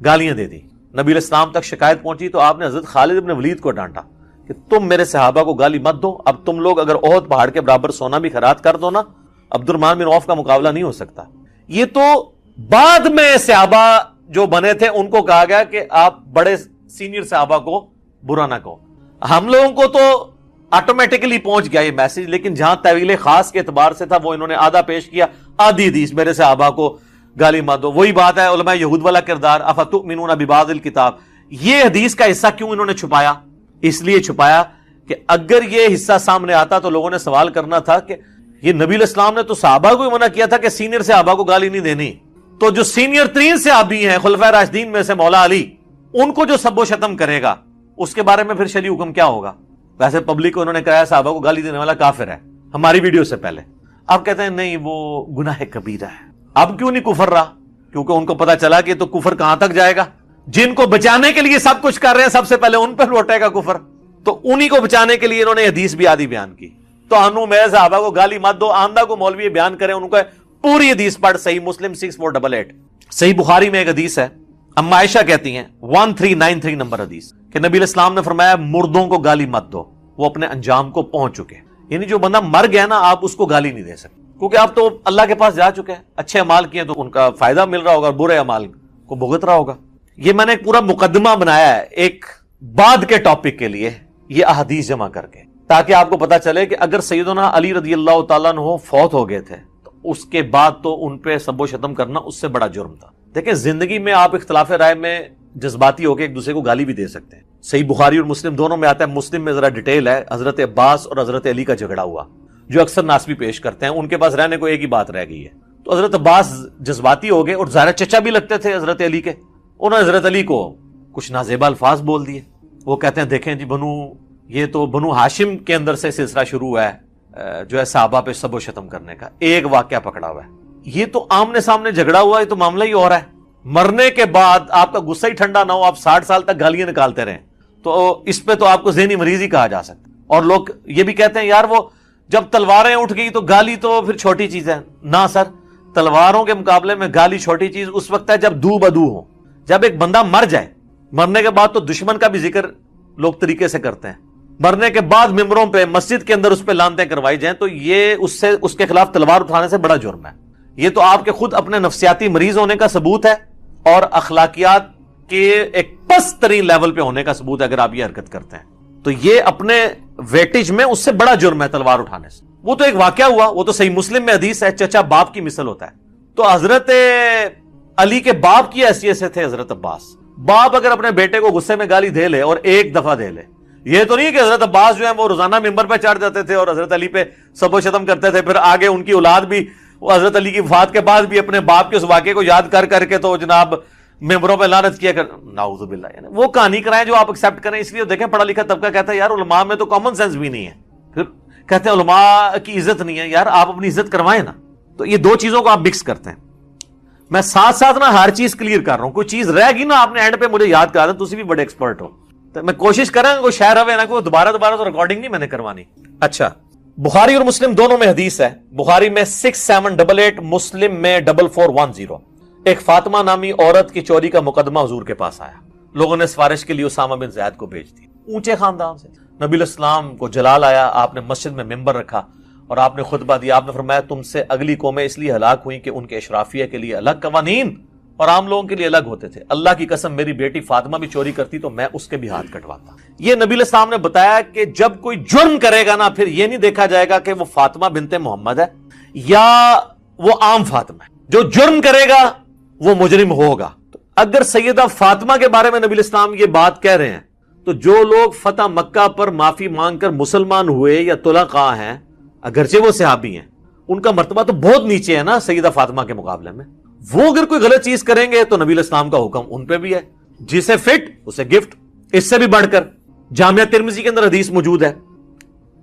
گالیاں دے دی، نبی علیہ السلام تک شکایت پہنچی تو آپ نے حضرت خالد ابن ولید کو ڈانٹا کہ تم میرے صحابہ کو گالی مت دو، اب تم لوگ اگر احد پہاڑ کے برابر سونا بھی خیرات کر دو نا، عبد الرحمن بن عوف کا مقابلہ نہیں ہو سکتا۔ یہ تو بعد میں صحابہ جو بنے تھے ان کو کہا گیا کہ آپ بڑے سینئر صحابہ کو برا نہ کہو، ہم لوگوں کو تو آٹومیٹکلی پہنچ گیا یہ میسج، لیکن جہاں طویل خاص کے اعتبار سے تھا وہ انہوں نے آدھا پیش کیا، آدھی حدیث میرے صحابہ کو گالی مت دو۔ وہی بات ہے علماء یہود والا کردار، افتؤمنون ببعض الکتاب، یہ حدیث کا حصہ کیوں انہوں نے چھپایا؟ اس لیے چھپایا کہ اگر یہ حصہ سامنے آتا تو لوگوں نے سوال کرنا تھا کہ یہ نبی علیہ السلام نے تو صحابہ کو منع کیا تھا کہ سینئر صحابہ کو گالی نہیں دینی، تو جو سینئر ترین صحابی ہیں خلفائے راشدین میں سے مولا علی، ان کو جو سب و شتم کرے گا اس کے بارے میں پھر شرعی حکم کیا ہوگا؟ ویسے پبلک کو انہوں نے کہا صحابہ کو گالی دینے والا کافر ہے، ہماری ویڈیو سے پہلے۔ اب کہتے ہیں نہیں وہ گناہ کبیرہ ہے۔ اب کیوں نہیں کفر رہا؟ کیونکہ ان کو پتا چلا کہ تو کفر کہاں تک جائے گا، جن کو بچانے کے لیے سب کچھ کر رہے ہیں سب سے پہلے ان پہ لوٹے گا کفر، تو انہی کو بچانے کے لیے انہوں نے حدیث بھی آدھی بیان کی۔ تو انو میرے صحابہ کو گالی مت دو، آندہ کو مولوی بیان کریں، ان کو پوری حدیث پڑھ، صحیح مسلم 6488، صحیح بخاری میں ایک حدیث ہے، اما عائشہ کہتی ہیں 1393 نمبر حدیث کہ نبی علیہ السلام نے فرمایا مردوں کو گالی مت دو، وہ اپنے انجام کو پہنچ چکے، یعنی جو بندہ مر گیا نا آپ اس کو گالی نہیں دے سکتے، کیونکہ آپ تو اللہ کے پاس جا چکے ہیں، اچھے اعمال کیے تو ان کا فائدہ مل رہا ہوگا اور برے اعمال کو بھگت رہا ہوگا۔ یہ میں نے ایک پورا مقدمہ بنایا ہے ایک بعد کے ٹاپک کے لیے، یہ احادیث جمع کر کے، تاکہ آپ کو پتا چلے کہ اگر سیدنا علی رضی اللہ تعالیٰ عنہ فوت ہو گئے تھے تو اس کے بعد تو ان پہ سب و شتم کرنا اس سے بڑا جرم تھا۔ دیکھیں زندگی میں آپ اختلاف رائے میں جذباتی ہو کے ایک دوسرے کو گالی بھی دے سکتے ہیں، صحیح بخاری اور مسلم دونوں میں آتا ہے. مسلم میں ذرا ڈیٹیل ہے. حضرت عباس اور حضرت علی کا جھگڑا ہوا جو اکثر ناسبی پیش کرتے ہیں. ان کے پاس رہنے کو ایک ہی بات رہ گئی ہے. تو حضرت عباس جذباتی ہو گئے اور ظاہر چچا بھی لگتے تھے حضرت علی کے. انہوں نے حضرت علی کو کچھ نازیبا الفاظ بول دیے. وہ کہتے ہیں دیکھیں جی یہ تو بنو ہاشم کے اندر سے سلسلہ شروع ہوا ہے جو ہے صحابہ پہ سب و شتم کرنے کا. ایک واقعہ پکڑا ہوا ہے. یہ تو آمنے سامنے جھگڑا ہوا, یہ تو معاملہ ہی اور ہے. مرنے کے بعد آپ کا غصہ ہی ٹھنڈا نہ ہو, آپ 60 سال تک گالیاں نکالتے رہیں, تو اس پہ تو آپ کو ذہنی مریض ہی کہا جا سکتا. اور لوگ یہ بھی کہتے ہیں یار وہ جب تلواریں اٹھ گئی تو گالی تو پھر چھوٹی چیز ہے. نہ سر, تلواروں کے مقابلے میں گالی چھوٹی چیز اس وقت ہے جب دو بدو ہو. جب ایک بندہ مر جائے, مرنے کے بعد تو دشمن کا بھی ذکر لوگ طریقے سے کرتے ہیں. مرنے کے بعد ممبروں پہ مسجد کے اندر اس پہ لانتیں کروائی جائیں تو یہ اس کے خلاف تلوار اٹھانے سے بڑا جرم ہے. یہ تو آپ کے خود اپنے نفسیاتی مریض ہونے کا ثبوت ہے اور اخلاقیات کے ایک پست ترین لیول پہ ہونے کا ثبوت ہے. اگر آپ یہ حرکت کرتے ہیں تو یہ اپنے ویٹیج میں اس سے بڑا جرم ہے تلوار اٹھانے سے. وہ تو ایک واقعہ ہوا, وہ تو صحیح مسلم میں حدیث ہے, چچا باپ کی مثل ہوتا ہے. تو حضرت علی کے باپ کی حیثیت سے تھے حضرت عباس. باپ اگر اپنے بیٹے کو غصے میں گالی دے لے اور ایک دفعہ دے لے, یہ تو نہیں کہ حضرت عباس جو ہیں وہ روزانہ ممبر پہ چڑھ جاتے تھے اور حضرت علی پہ سب و شتم کرتے تھے. پھر آگے ان کی اولاد بھی حضرت علی کی وفات کے بعد بھی اپنے باپ کے اس واقعے کو یاد کر کر کے تو جناب ممبروں پہ لعنت کیا کر. نعوذ باللہ, یعنی وہ کہانی کرائیں جو آپ ایکسپٹ کریں. اس لیے دیکھیں پڑھا لکھا طبقہ کہتا ہے یار علماء میں تو کامن سینس بھی نہیں ہے. پھر کہتے ہیں علماء کی عزت نہیں ہے. یار آپ اپنی عزت کروائیں نا. تو یہ دو چیزوں کو آپ مکس کرتے ہیں. میں ساتھ ساتھ نا ہر چیز کلیئر کر رہا ہوں. کوئی چیز رہ گی نا آپ نے اینڈ پہ مجھے یاد کرا دیں, تسی بھی بڑے ایکسپرٹ ہو. تو میں کوشش کریں کوئی شہر ہوئے نا, کوئی دوبارہ تو ریکارڈنگ نہیں میں نے کروانی. اچھا, بخاری اور مسلم دونوں میں حدیث ہے. بخاری میں 6788, مسلم میں 4410. ایک فاطمہ نامی عورت کی چوری کا مقدمہ حضور کے پاس آیا. لوگوں نے سفارش کے لیے اسامہ بن زید کو بھیج دی. اونچے خاندان سے نبی علیہ السلام کو جلال آیا. آپ نے مسجد میں ممبر رکھا اور آپ نے خطبہ دیا. آپ نے فرمایا تم سے اگلی قومیں اس لیے ہلاک ہوئیں کہ ان کے اشرافیہ کے لیے الگ قوانین اور عام لوگوں کے لیے الگ ہوتے تھے. اللہ کی قسم میری بیٹی فاطمہ بھی چوری کرتی تو میں اس کے بھی ہاتھ کٹواتا. یہ نبی علیہ السلام نے بتایا کہ جب کوئی جرم کرے گا نا, پھر یہ نہیں دیکھا جائے گا کہ وہ فاطمہ بنت محمد ہے یا وہ عام فاطمہ ہے. جو جرم کرے گا وہ مجرم ہوگا. تو اگر سیدہ فاطمہ کے بارے میں نبی علیہ السلام یہ بات کہہ رہے ہیں تو جو لوگ فتح مکہ پر معافی مانگ کر مسلمان ہوئے یا طلقاء ہیں, اگرچہ وہ صحابی ہیں, ان کا مرتبہ تو بہت نیچے ہے نا سیدہ فاطمہ کے مقابلے میں. وہ اگر کوئی غلط چیز کریں گے تو نبی علیہ السلام کا حکم ان پہ بھی ہے, جسے فٹ اسے گفٹ. اس سے بھی بڑھ کر جامعہ ترمذی کے اندر حدیث موجود ہے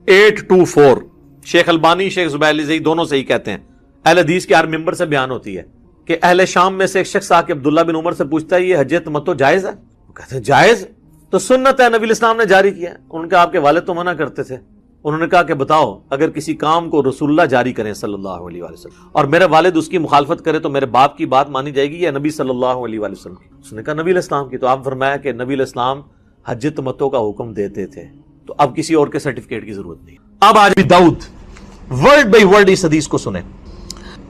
824. شیخ البانی, شیخ زبیر علی زئی دونوں سے ہی کہتے ہیں, اہل حدیث کے ہر ممبر سے بیان ہوتی ہے کہ اہل شام میں سے ایک شخص آ کے عبداللہ بن عمر سے پوچھتا ہے یہ حج تمتع جائز ہے؟ وہ کہتے ہیں جائز, تو سنت ہے, نبی علیہ السلام نے جاری کیا. ان کے آپ کے والد تو منع کرتے تھے. انہوں نے کہا کہ بتاؤ اگر کسی کام کو رسول اللہ جاری کریں صلی اللہ علیہ وآلہ وسلم اور میرے والد اس کی مخالفت کرے تو میرے باپ کی بات مانی جائے گی یا نبی صلی اللہ علیہ وآلہ وسلم کی؟ اس نے کہا نبی علیہ السلام کی. تو آپ فرمایا کہ نبی علیہ السلام حج تمتع کا حکم دیتے تھے, تو اب کسی اور کے سرٹیفکیٹ کی ضرورت نہیں. اب آج بھی داؤد ورڈ بائی ورڈ اس حدیث کو سنیں.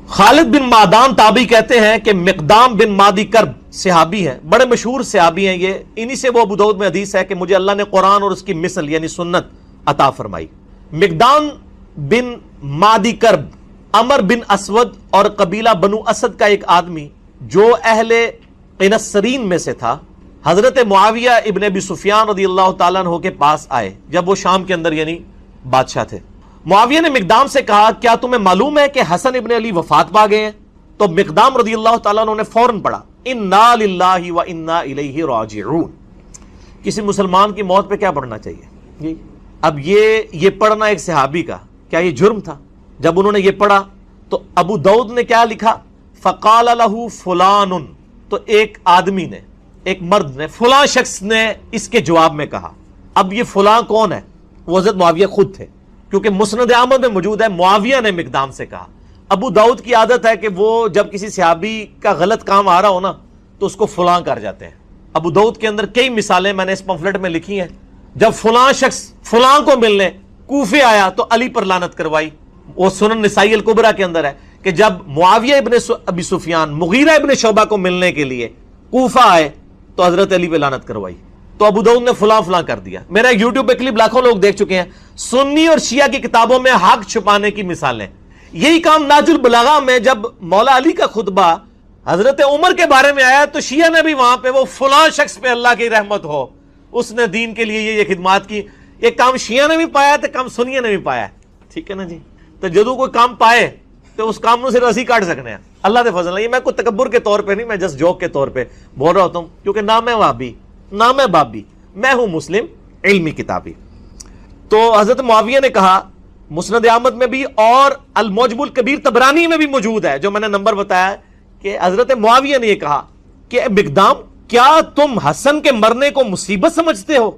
خالد بن معدان تابعی کہتے ہیں کہ مقدام بن مادی کرب صحابی ہیں, بڑے مشہور صحابی ہیں یہ. انہی سے وہ ابو داؤد میں حدیث ہے کہ مجھے اللہ نے قرآن اور اس کی مثل یعنی سنت عطا فرمائی. مقدام بن مادی کرب عمر بن اسود اور قبیلہ بنو اسد کا ایک آدمی جو اہل قنسرین میں سے تھا, حضرت معاویہ ابن ابی سفیان رضی اللہ تعالیٰ عنہ کے پاس آئے جب وہ شام کے اندر یعنی بادشاہ تھے. معاویہ نے مقدام سے کہا کیا تمہیں معلوم ہے کہ حسن ابن علی وفات پا گئے ہیں؟ تو مقدام رضی اللہ تعالیٰ عنہ نے فوراً پڑھا انا للہ و انا الیہ راجعون. کسی مسلمان کی موت پہ کیا پڑھنا چاہیے؟ اب یہ پڑھنا ایک صحابی کا کیا یہ جرم تھا؟ جب انہوں نے یہ پڑھا تو ابو داؤد نے کیا لکھا فقال لہ فلان, تو ایک آدمی نے, ایک مرد نے, فلاں شخص نے اس کے جواب میں کہا. اب یہ فلاں کون ہے؟ وہ حضرت معاویہ خود تھے, کیونکہ مسند احمد میں موجود ہے معاویہ نے مقدام سے کہا. ابو داؤد کی عادت ہے کہ وہ جب کسی صحابی کا غلط کام آ رہا ہو نا تو اس کو فلاں کر جاتے ہیں. ابو داؤد کے اندر کئی مثالیں میں نے اس پمفلٹ میں لکھی ہیں. جب فلاں شخص فلاں کو ملنے کوفے آیا تو علی پر لعنت کروائی. وہ سنن نسائی الکبریٰ کے اندر ہے کہ جب معاویہ ابن ابی سفیان مغیرہ ابن شعبہ کو ملنے کے لیے کوفہ آئے تو حضرت علی پہ لعنت کروائی. تو ابو داؤد نے فلاں فلاں کر دیا. میرا یوٹیوب پہ کلپ لاکھوں لوگ دیکھ چکے ہیں. سنی اور شیعہ کی کتابوں میں حق چھپانے کی مثالیں. یہی کام ناج البلاغہ میں جب مولا علی کا خطبہ حضرت عمر کے بارے میں آیا تو شیعہ نے بھی وہاں پہ وہ فلاں شخص پہ اللہ کی رحمت ہو اس نے دین کے لیے یہ خدمات کی. یہ کام شیعہ نے بھی پایا تو کام سنیہ نے بھی پایا. ٹھیک ہے نا جی. تو جدو کوئی کام پائے تو اس کام سے رسی کاٹ سکنے ہیں. اللہ دے فضل ہے. یہ میں کوئی تکبر کے طور پہ نہیں, میں جسٹ جوک کے طور پہ بول رہا ہوتا ہوں, کیونکہ نہ میں وہابی نہ میں بابی, میں ہوں مسلم علمی کتابی. تو حضرت معاویہ نے کہا, مسند احمد میں بھی اور المعجم الکبیر طبرانی میں بھی موجود ہے جو میں نے نمبر بتایا, کہ حضرت معاویہ نے یہ کہا کہ مقدام کیا تم حسن کے مرنے کو مصیبت سمجھتے ہو؟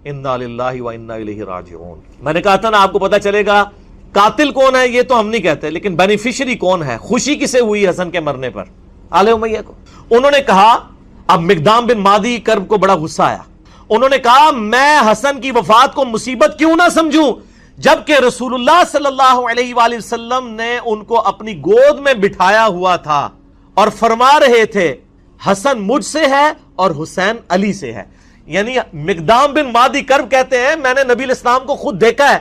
انا للہ و انا الیہ راجعون. میں نے کہا تھا نا آپ کو پتا چلے گا قاتل کون ہے یہ تو ہم نہیں کہتے, لیکن بینیفیشری کون ہے, خوشی کسے ہوئی حسن کے مرنے پر؟ آل امیہ کو. انہوں نے کہا, اب مقدام بن مادی کرب کو بڑا غصہ آیا. انہوں نے کہا میں حسن کی وفات کو مصیبت کیوں نہ سمجھوں جبکہ رسول اللہ صلی اللہ علیہ وآلہ وسلم نے ان کو اپنی گود میں بٹھایا ہوا تھا اور فرما رہے تھے حسن مجھ سے ہے اور حسین علی سے ہے. یعنی مقدام بن مادی کرب کہتے ہیں میں نے نبی الاسلام کو خود دیکھا ہے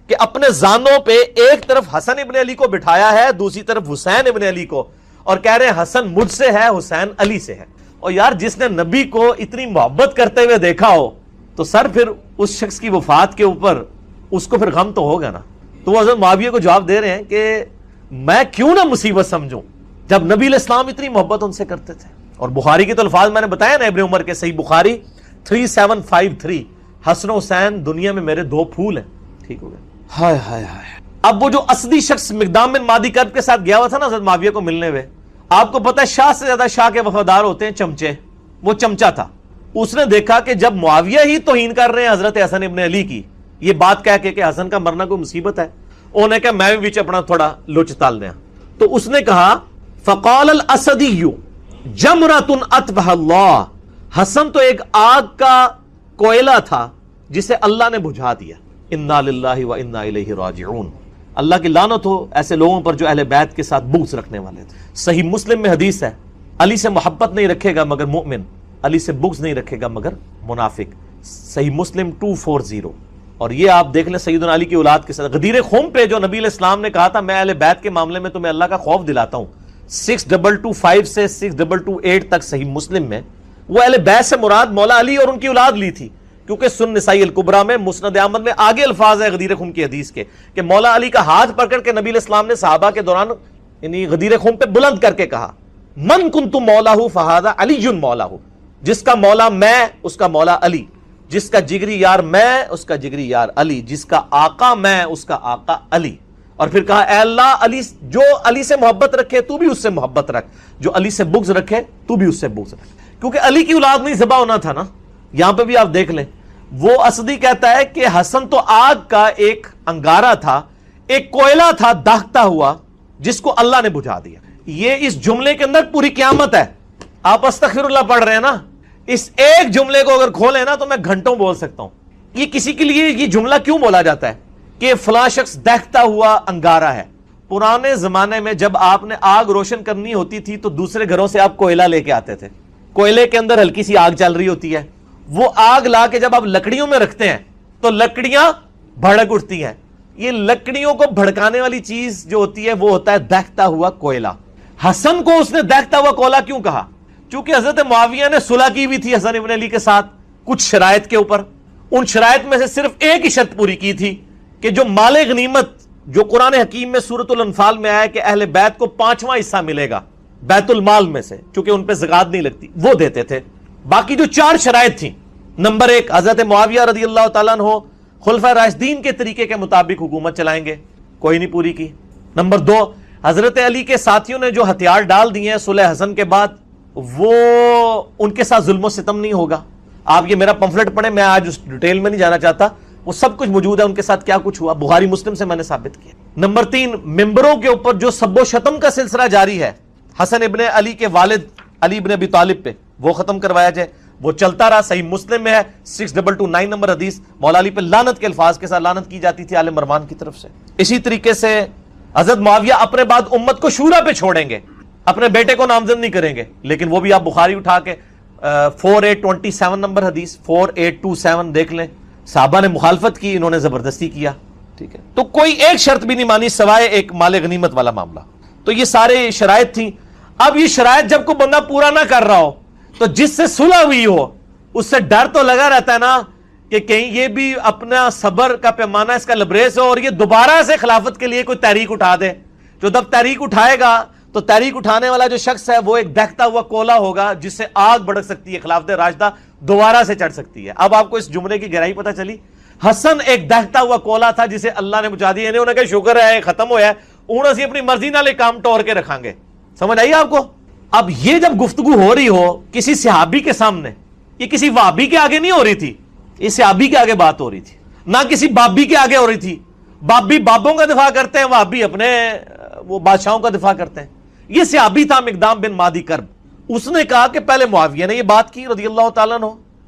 کہ اپنے زانوں پہ ایک طرف حسن ابن علی کو بٹھایا ہے, دوسری طرف حسین ابن علی کو, اور کہہ رہے ہیں حسن مجھ سے ہے حسین علی سے ہے. اور یار جس نے نبی کو اتنی محبت کرتے ہوئے دیکھا ہو تو سر پھر اس شخص کی وفات کے اوپر اس کو پھر غم تو ہوگا نا. تو وہ حضرت معاویہ کو جواب دے رہے ہیں کہ میں کیوں نہ مصیبت سمجھوں جب نبی الاسلام اتنی محبت ان سے کرتے تھے. اور بخاری کے تو الفاظ میں نے بتایا نا, ابن عمر کے, صحیح بخاری 3753, حسن و حسین دنیا میں میرے دو پھول ہیں. ٹھیک ہو گیا. ہائے ہائے ہائے. اب وہ جو اصلی شخص مقدام بن مادی کرب کے ساتھ گیا ہوا تھا نا حضرت معاویہ کو ملنے ہوئے, آپ کو پتہ ہے شاہ سے زیادہ شاہ کے وفادار ہوتے ہیں چمچے. وہ چمچا تھا. اس نے دیکھا کہ جب معاویہ ہی توہین کر رہے ہیں حضرت حسن ابن علی کی, یہ بات کہہ کے کہ حسن کا مرنا کوئی مصیبت ہے, انہوں نے کہا میں بھی بیچ اپنا تھوڑا لوچ تال دیا. تو اس نے کہا فقال الاسدی جمرۃ اطفأ اللہ, حسن تو ایک آگ کا کوئلہ تھا جسے اللہ نے بجھا دیا. انا للہ و انا الیہ راجعون. اللہ کی لعنت ہو ایسے لوگوں پر جو اہل بیت کے ساتھ بغض رکھنے والے تھے. صحیح مسلم میں حدیث ہے, علی سے محبت نہیں رکھے گا مگر مومن, علی سے بغض نہیں رکھے گا مگر منافق. صحیح مسلم 240. اور یہ آپ دیکھ لیں سیدنا علی کی اولاد کے ساتھ غدیر خم پہ جو نبی علیہ السلام نے کہا تھا میں اہل بیت کے معاملے میں تمہیں اللہ کا خوف دلاتا ہوں, 6225 سے 6228 تک صحیح مسلم میں, وہ اہل بیت سے مراد مولا علی اور ان کی اولاد لی تھی, کیونکہ سنن نسائی الکبریٰ میں مسند احمد میں آگے الفاظ ہے غدیر خم کی حدیث کے کہ مولا علی کا ہاتھ پکڑ کے نبی علیہ السلام نے صحابہ کے دوران یعنی غدیر خم پہ بلند کر کے کہا من کنت مولاہ فہذا علی مولاہ, جس کا مولا میں اس کا مولا علی, جس کا جگری یار میں اس کا جگری یار علی, جس کا آقا میں اس کا آقا علی. اور پھر کہا اے اللہ علی جو علی سے محبت رکھے تو بھی اس سے محبت رکھ, جو علی سے بغض رکھے تو بھی اس سے بغض رکھ, کیونکہ علی کی اولاد نہیں ذبح ہونا تھا نا. یہاں پہ بھی آپ دیکھ لیں وہ اسدی کہتا ہے کہ حسن تو آگ کا ایک انگارہ تھا, ایک کوئلہ تھا داغتا ہوا جس کو اللہ نے بجھا دیا. یہ اس جملے کے اندر پوری قیامت ہے. آپ استغفر اللہ پڑھ رہے ہیں نا, اس ایک جملے کو اگر کھولیں نا تو میں گھنٹوں بول سکتا ہوں. یہ کسی کے لیے یہ جملہ کیوں بولا جاتا ہے کہ فلاں شخص دہتا ہوا انگارہ ہے. پرانے زمانے میں جب آپ نے آگ روشن کرنی ہوتی تھی تو دوسرے گھروں سے آپ کوئلہ لے کے آتے تھے, کوئلے کے اندر ہلکی سی آگ چل رہی ہوتی ہے, وہ آگ لا کے جب آپ لکڑیوں میں رکھتے ہیں تو لکڑیاں بھڑک اٹھتی ہیں. یہ لکڑیوں کو بھڑکانے والی چیز جو ہوتی ہے وہ ہوتا ہے دہتا ہوا کوئلہ. حسن کو اس نے دہتا ہوا کوئلہ کیوں کہا؟ چونکہ حضرت معاویہ نے صلح کی بھی تھی حسن ابن علی کے ساتھ کچھ شرائط کے اوپر. ان شرائط میں سے صرف ایک ہی شرط پوری کی تھی کہ جو مال غنیمت جو قرآن حکیم میں سورۃ الانفال میں آیا کہ اہل بیت کو 5واں حصہ ملے گا بیت المال میں سے, چونکہ ان پہ زکات نہیں لگتی, وہ دیتے تھے. باقی جو 4 شرائط تھیں, نمبر 1 حضرت معاویہ رضی اللہ تعالیٰ عنہ خلفائے راشدین کے طریقے کے مطابق حکومت چلائیں گے, کوئی نہیں پوری کی. نمبر 2 حضرت علی کے ساتھیوں نے جو ہتھیار ڈال دیے ہیں صلح حسن کے بعد وہ ان کے ساتھ ظلم و ستم نہیں ہوگا. آپ یہ میرا پمفلٹ پڑھیں, میں آج اس ڈیٹیل میں نہیں جانا چاہتا, وہ سب کچھ موجود ہے ان کے ساتھ کیا کچھ ہوا, بخاری مسلم سے میں نے ثابت کیا. نمبر 3 ممبروں کے اوپر جو سب و شتم کا سلسلہ جاری ہے حسن ابن علی کے والد علی ابن ابی طالب پہ, وہ ختم کروایا جائے. وہ چلتا رہا. صحیح مسلم میں ہے 6229 نمبر حدیث, مولا علی پہ لعنت کے الفاظ کے ساتھ لعنت کی جاتی تھی آل مروان کی طرف سے. اسی طریقے سے حضرت معاویہ اپنے بعد امت کو شورا پہ چھوڑیں گے, اپنے بیٹے کو نامزد نہیں کریں گے. لیکن وہ بھی آپ بخاری اٹھا کے 4827 نمبر حدیث 4827 دیکھ لیں, صحابہ نے مخالفت کی, انہوں نے زبردستی کیا. ٹھیک ہے, تو کوئی ایک شرط بھی نہیں مانی سوائے ایک مال غنیمت والا معاملہ. تو یہ سارے شرائط تھیں. اب یہ شرائط جب کوئی بندہ پورا نہ کر رہا ہو تو جس سے صلح ہوئی ہو اس سے ڈر تو لگا رہتا ہے نا کہ کہیں یہ بھی اپنا صبر کا پیمانہ اس کا لبریز ہو اور یہ دوبارہ سے خلافت کے لیے کوئی تحریک اٹھا دے. جو جب تحریک اٹھائے گا تو تحریک اٹھانے والا جو شخص ہے وہ ایک دہتا ہوا کولا ہوگا جس سے آگ بھڑک سکتی ہے, خلافت راشدہ دوبارہ سے چڑھ سکتی ہے. اب آپ کو اس جملے کی گہرائی پتہ چلی. حسن ایک دہتا ہوا کولا تھا جسے اللہ نے بجھا دیا. انہوں نے کہا شکر ہے ختم ہوا ہے, انہوں سے اپنی مرضی نال کام ٹور کے رکھیں گے. سمجھ آئیے آپ کو. اب یہ جب گفتگو ہو رہی ہو کسی صحابی کے سامنے, یہ کسی وہابی کے آگے نہیں ہو رہی تھی, یہ صحابی کے آگے بات ہو رہی تھی, نہ کسی بابی کے آگے ہو رہی تھی. بابی بابوں کا دفاع کرتے ہیں, وہابی اپنے وہ بادشاہوں کا دفاع کرتے ہیں. یہ صحابی تھا مقدام بن مادی کرب. اس نے کہا کہ پہلے معاویہ نے یہ بات کی رضی اللہ تعالیٰ عنہ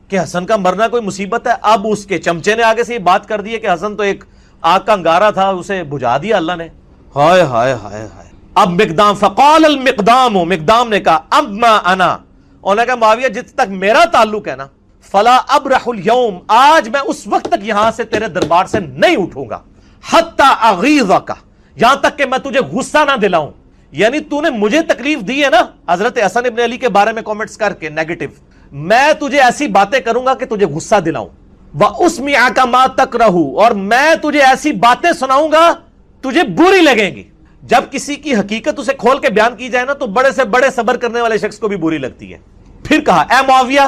کہ حسن کا مرنا کوئی مصیبت ہے. اب اس کے چمچے نے آگے سے یہ بات کر دی ہے کہ حسن تو ایک آگ کا انگارہ تھا, اسے بجھا دیا اللہ نے. ہائے ہائے ہائے ہائے. اب مقدام فقال المقدام, مقدام نے کہا اما انا, انہوں نے کہا معاویہ جس تک میرا تعلق ہے نا, فلا ابرح اليوم, آج میں اس وقت تک یہاں سے تیرے دربار سے نہیں اٹھوں گا, حتی اغیظک, یہاں تک کہ میں تجھے غصہ نہ دلاؤں. یعنی تو نے مجھے تکلیف دی ہے نا حضرت حسن ابن علی کے بارے میں کامنٹس کر کے نیگیٹو, میں تجھے ایسی باتیں کروں گا کہ تجھے غصہ دلاؤں. وَأُسْمِعَكَ مَا تَكْرَهُ, اور میں تجھے ایسی باتیں سناؤں گا تجھے بری لگیں گی. جب کسی کی حقیقت اسے کھول کے بیان کی جائے نا تو بڑے سے بڑے صبر کرنے والے شخص کو بھی بری لگتی ہے. پھر کہا اے معاویہ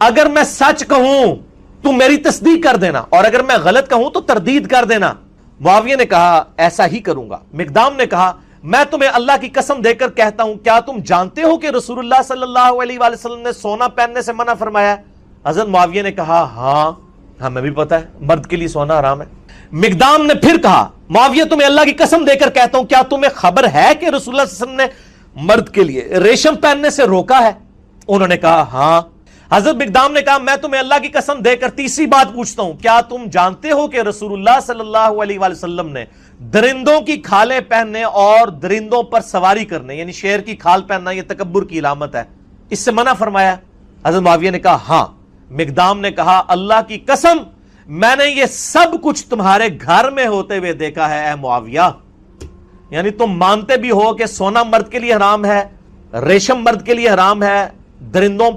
اگر میں سچ کہوں تو میری تصدیق کر دینا, اور اگر میں غلط کہوں تو تردید کر دینا. معاویہ نے کہا ایسا ہی کروں گا. مقدام نے کہا میں تمہیں اللہ کی قسم دے کر کہتا ہوں, کیا تم جانتے ہو کہ رسول اللہ صلی اللہ علیہ وآلہ وسلم نے سونا پہننے سے منع فرمایا ہے؟ حضرت معاویہ نے کہا ہاں ہمیں بھی پتا ہے مرد کے لیے سونا حرام ہے. مقدام نے پھر کہا معاویہ تمہیں اللہ کی قسم دے کر کہتا ہوں, کیا تمہیں خبر ہے کہ رسول اللہ صلی اللہ علیہ وسلم نے مرد کے لیے ریشم پہننے سے روکا ہے؟ انہوں نے کہا ہاں. حضرت مقدام نے کہا میں تمہیں اللہ کی قسم دے کر تیسری بات پوچھتا ہوں, کیا تم جانتے ہو کہ رسول اللہ صلی اللہ علیہ وآلہ وسلم نے درندوں کی کھالیں پہننے اور درندوں پر سواری کرنے, یعنی شیر کی کھال پہننا یہ تکبر کی علامت ہے, اس سے منع فرمایا؟ حضرت معاویہ نے کہا ہاں. مقدام نے کہا اللہ کی قسم میں نے یہ سب کچھ تمہارے گھر میں ہوتے ہوئے دیکھا ہے اے معاویہ. یعنی تم مانتے بھی ہو کہ سونا مرد کے لیے حرام ہے, ریشم مرد کے لیے حرام ہے, درندوں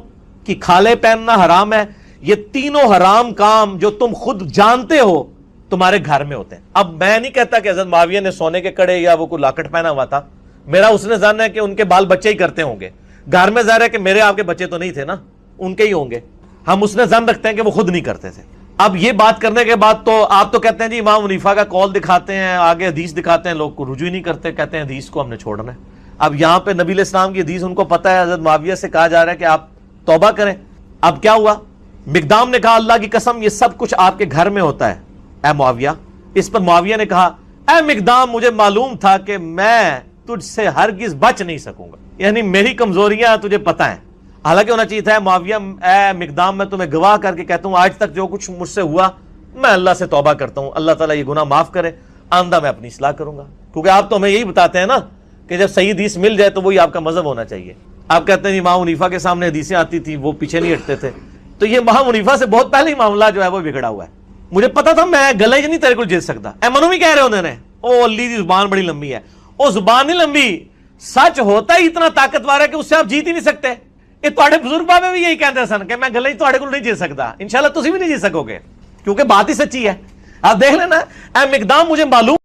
کی کھالیں پہننا حرام ہے. یہ تینوں حرام کام جو تم خود جانتے ہو تمہارے گھر میں ہوتے ہیں. اب میں نہیں کہتا کہ حضرت معاویہ نے سونے کے کڑے یا وہ کوئی لاکٹ پہنا ہوا تھا, میرا اس نے جاننا ہے کہ ان کے بال بچے ہی کرتے ہوں گے. گھر میں ظاہر ہے کہ میرے آپ کے بچے تو نہیں تھے نا, ان کے ہی ہوں گے. ہم اس نے ظن رکھتے ہیں کہ وہ خود نہیں کرتے تھے. اب یہ بات کرنے کے بعد تو آپ تو کہتے ہیں جی امام حنیفہ کا قول دکھاتے ہیں, آگے حدیث دکھاتے ہیں, لوگ کو رجوع ہی نہیں کرتے, کہتے ہیں حدیث کو ہم نے چھوڑنا ہے. اب یہاں پہ نبی علیہ السلام کی حدیث ان کو پتہ ہے, حضرت معاویہ سے کہا جا رہا ہے کہ آپ توبہ کریں. اب کیا ہوا؟ مقدام نے کہا اللہ کی قسم یہ سب کچھ آپ کے گھر میں ہوتا ہے اے معاویہ. اس پر معاویہ نے کہا اے مقدام مجھے معلوم تھا کہ میں تجھ سے ہرگز بچ نہیں سکوں گا, یعنی میری کمزوریاں تجھے پتہ ہیں. حالانکہ ہونا چاہیے تھا معاویہ اے مقدام میں تمہیں گواہ کر کے کہتا ہوں آج تک جو کچھ مجھ سے ہوا میں اللہ سے توبہ کرتا ہوں, اللہ تعالیٰ یہ گناہ معاف کرے, آئندہ میں اپنی اصلاح کروں گا. کیونکہ آپ تو ہمیں یہی بتاتے ہیں نا کہ جب صحیح حدیث مل جائے تو وہی آپ کا مذہب ہونا چاہیے. آپ کہتے ہیں امام حنیفہ کے سامنے حدیثیں آتی تھی وہ پیچھے نہیں ہٹتے تھے, تو یہ امام حنیفہ سے بہت پہلے ہی معاملہ جو ہے وہ بگڑا ہوا ہے. مجھے پتا تھا میں گلے نہیں تیرے کو جیت سکتا. اے منو بھی کہہ رہے انہوں نے او علی دی زبان بڑی لمبی ہے. او زبان نہیں لمبی, سچ ہوتا ہی اتنا طاقتور ہے کہ اس سے آپ جیت ہی نہیں سکتے. یہ تھوڑے بزرگ بابے بھی یہی کہتے سن کہ میں گلے تھوڑے کو نہیں جیت سکتا. انشاءاللہ تسی بھی نہیں جیت سکو گے کیونکہ بات ہی سچی ہے. آپ دیکھ لینا اے مقدام مجھے معلوم